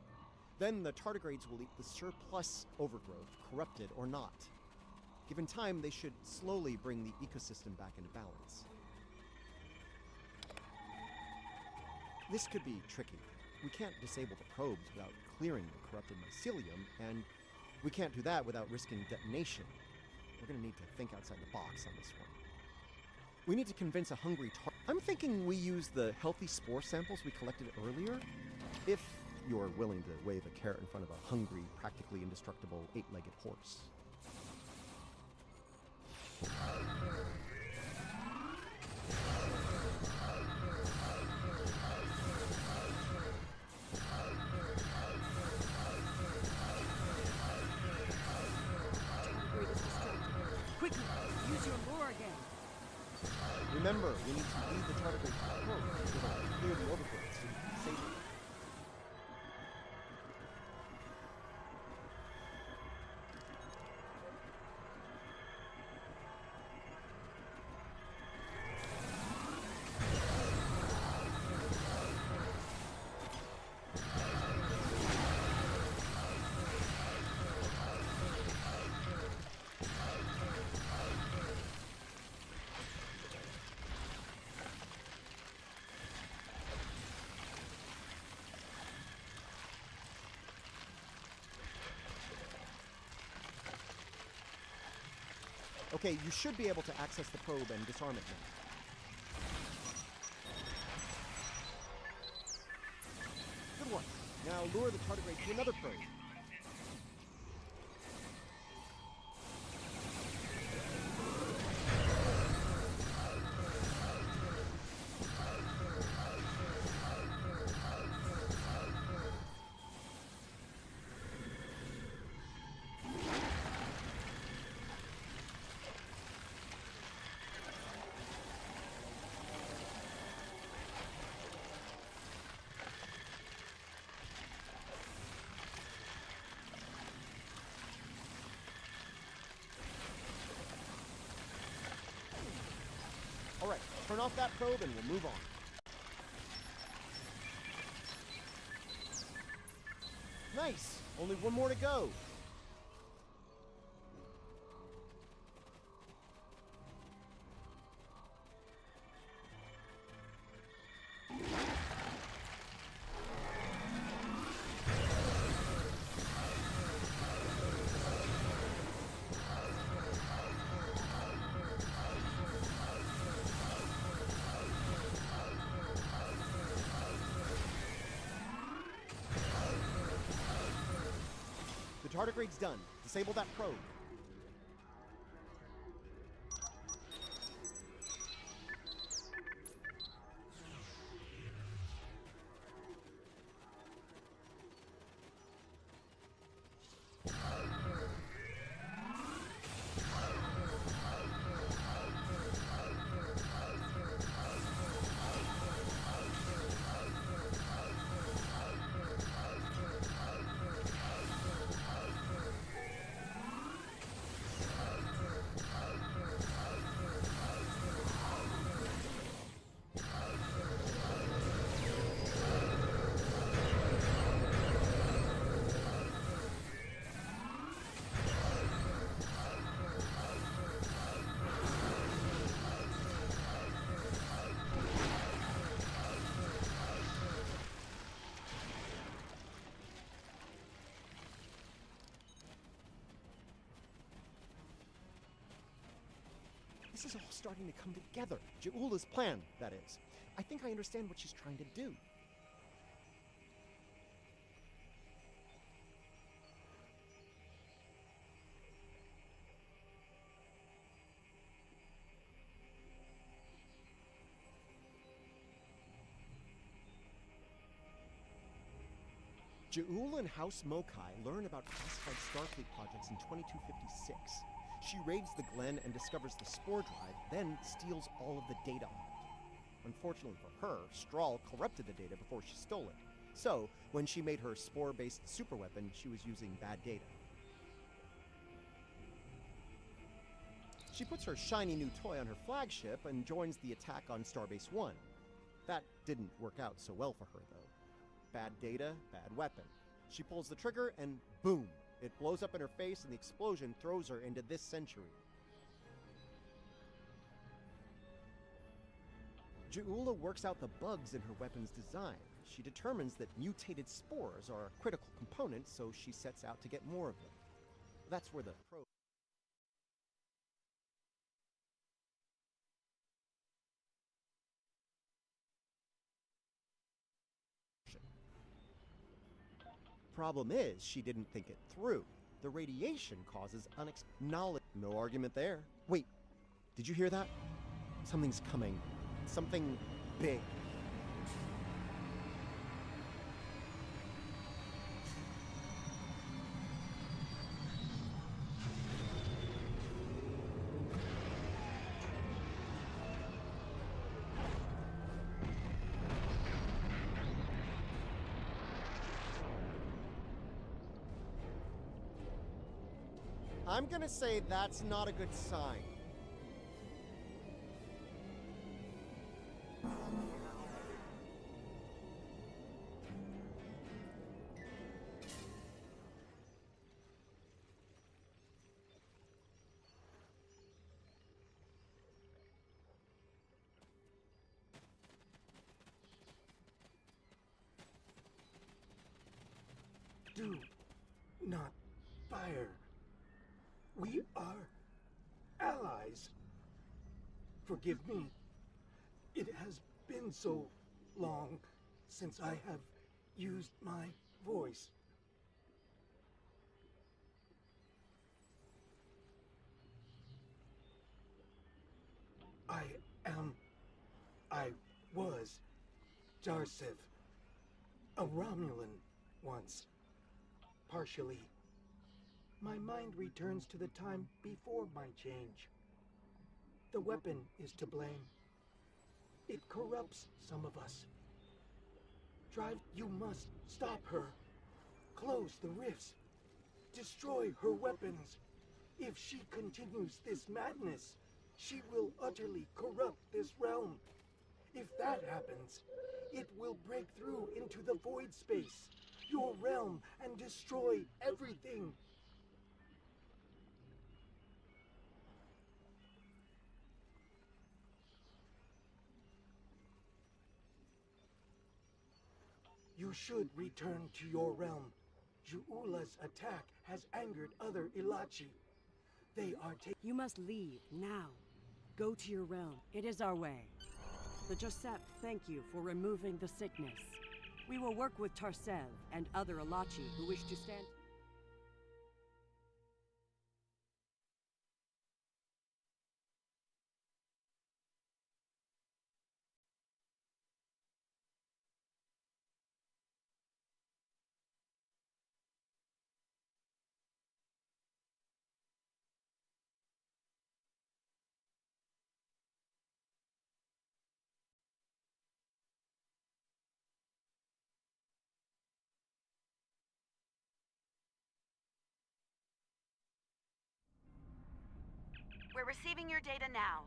Then the tardigrades will eat the surplus overgrowth, corrupted or not. Given time, they should slowly bring the ecosystem back into balance. This could be tricky. We can't disable the probes without clearing the corrupted mycelium, and we can't do that without risking detonation. We're going to need to think outside the box on this one. We need to convince a hungry I'm thinking we use the healthy spore samples we collected earlier. If you're willing to wave a carrot in front of a hungry, practically indestructible, 8-legged horse. Quickly, use your lure again. Remember, we need to lead the tardigrade to the probe so they'll clear the overgrowth so we can save it. Okay, you should be able to access the probe and disarm it now. Good one. Now lure the tardigrade to another probe. All right, turn off that probe and we'll move on. Nice! Only one more to go. The tardigrade's done. Disable that probe. This is all starting to come together. Ja'ula's plan, that is. I think I understand what she's trying to do. Ja'ula and House Mokai learn about classified Starfleet projects in 2256. She raids the Glen and discovers the spore drive, then steals all of the data on it. Unfortunately for her, Strahl corrupted the data before she stole it. So, when she made her spore-based superweapon, she was using bad data. She puts her shiny new toy on her flagship and joins the attack on Starbase 1. That didn't work out so well for her, though. Bad data, bad weapon. She pulls the trigger and boom! It blows up in her face and the explosion throws her into this century. Ju'ula works out the bugs in her weapon's design. She determines that mutated spores are a critical component, so she sets out to get more of them. That's where the problem is, she didn't think it through. The radiation causes knowledge. No argument there. Wait, did you hear that? Something's coming. Something big. I'm gonna say that's not a good sign. Do not fire. We are allies. Forgive me. It has been so long since I have used my voice. I was Jarsev, a Romulan once, partially. My mind returns to the time before my change. The weapon is to blame. It corrupts some of us. Drive, you must stop her. Close the rifts. Destroy her weapons. If she continues this madness, she will utterly corrupt this realm. If that happens, it will break through into the void space, your realm, and destroy everything. You should return to your realm. Ju'ula's attack has angered other Ilachi. They are taking... You must leave, now. Go to your realm. It is our way. The Josep thank you for removing the sickness. We will work with Tarsev and other Ilachi who wish to stand... We're receiving your data now.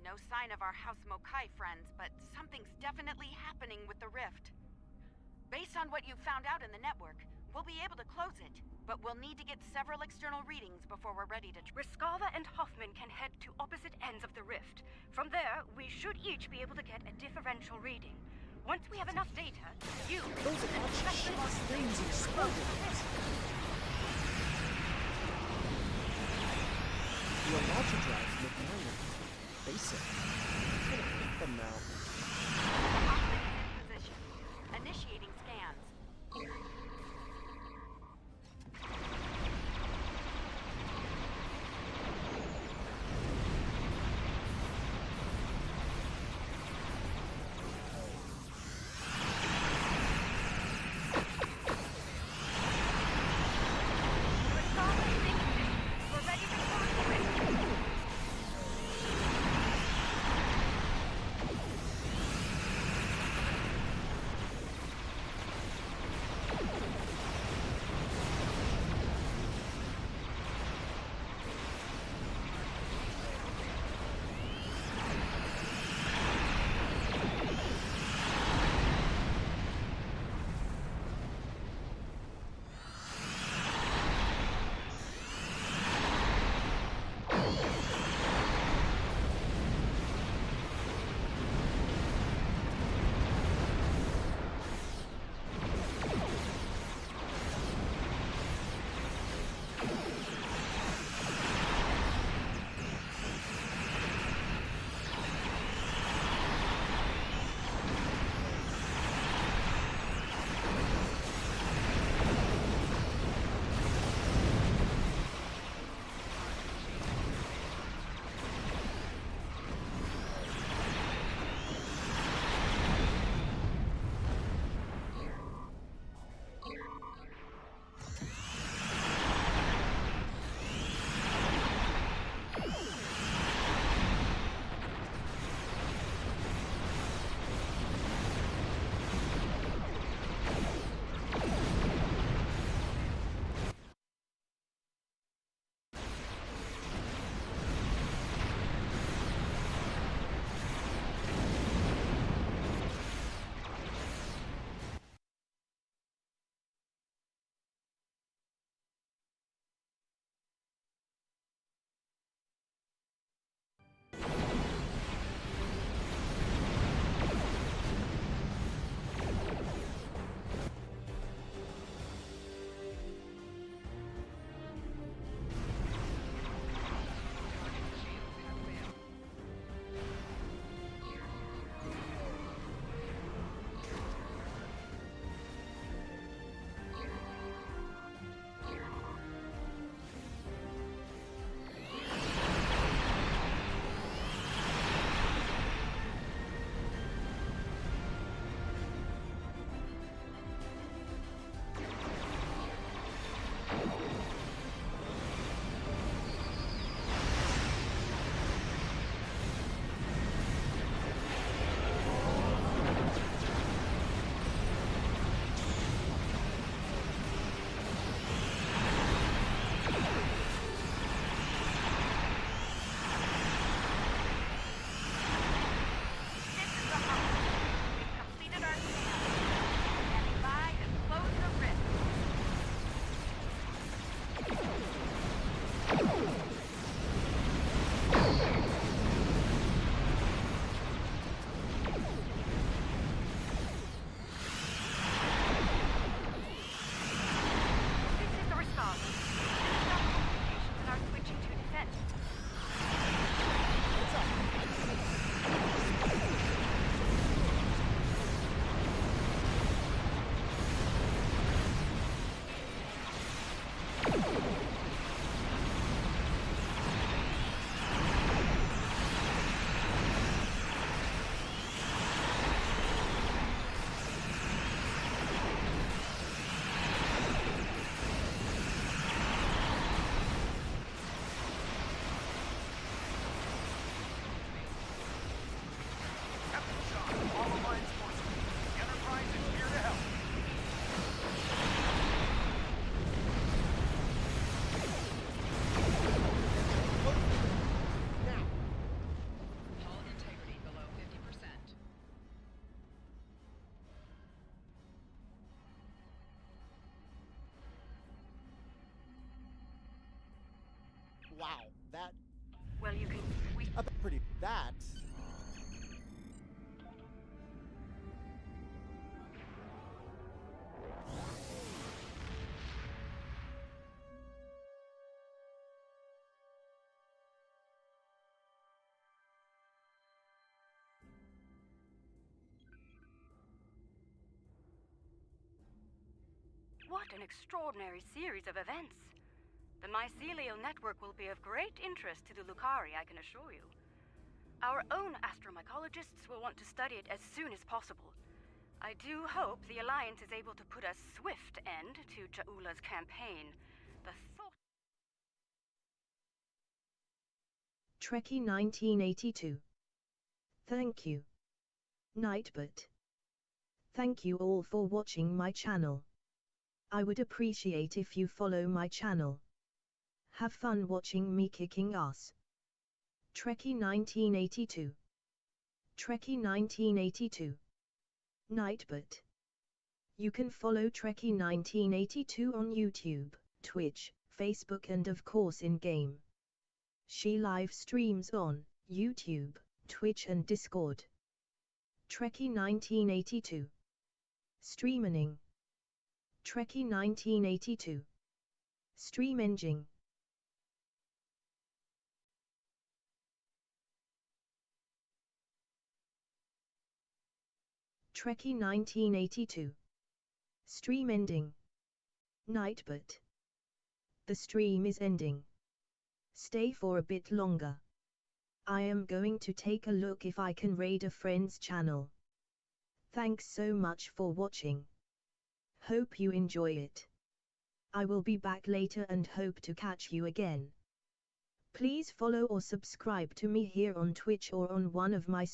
No sign of our House Mokai friends, but something's definitely happening with the rift. Based on what you've found out in the network, we'll be able to close it, but we'll need to get several external readings before we're ready to... Riskava and Hoffman can head to opposite ends of the rift. From there, we should each be able to get a differential reading. Once we have enough data, you... Those things exploded. The Ilachi drives look minor. Basic. I'm gonna pick them now. Position. Initiating scans. A bit pretty. That. What an extraordinary series of events. The mycelial network will be of great interest to the Lucari, I can assure you. Our own astromycologists will want to study it as soon as possible. I do hope the Alliance is able to put a swift end to Ja'ula's campaign. The thought... Trekkie 1982. Thank you. Nightbot. Thank you all for watching my channel. I would appreciate if you follow my channel. Have fun watching me kicking ass. Trekkie 1982. Trekkie 1982. Nightbot. You can follow Trekkie 1982 on YouTube, Twitch, Facebook and of course in-game. She live streams on YouTube, Twitch and Discord. Trekkie 1982. Streaming. Trekkie 1982. Stream engine. Trekkie 1982. Stream ending. Nightbot. The stream is ending. Stay for a bit longer. I am going to take a look if I can raid a friend's channel. Thanks so much for watching. Hope you enjoy it. I will be back later and hope to catch you again. Please follow or subscribe to me here on Twitch or on one of my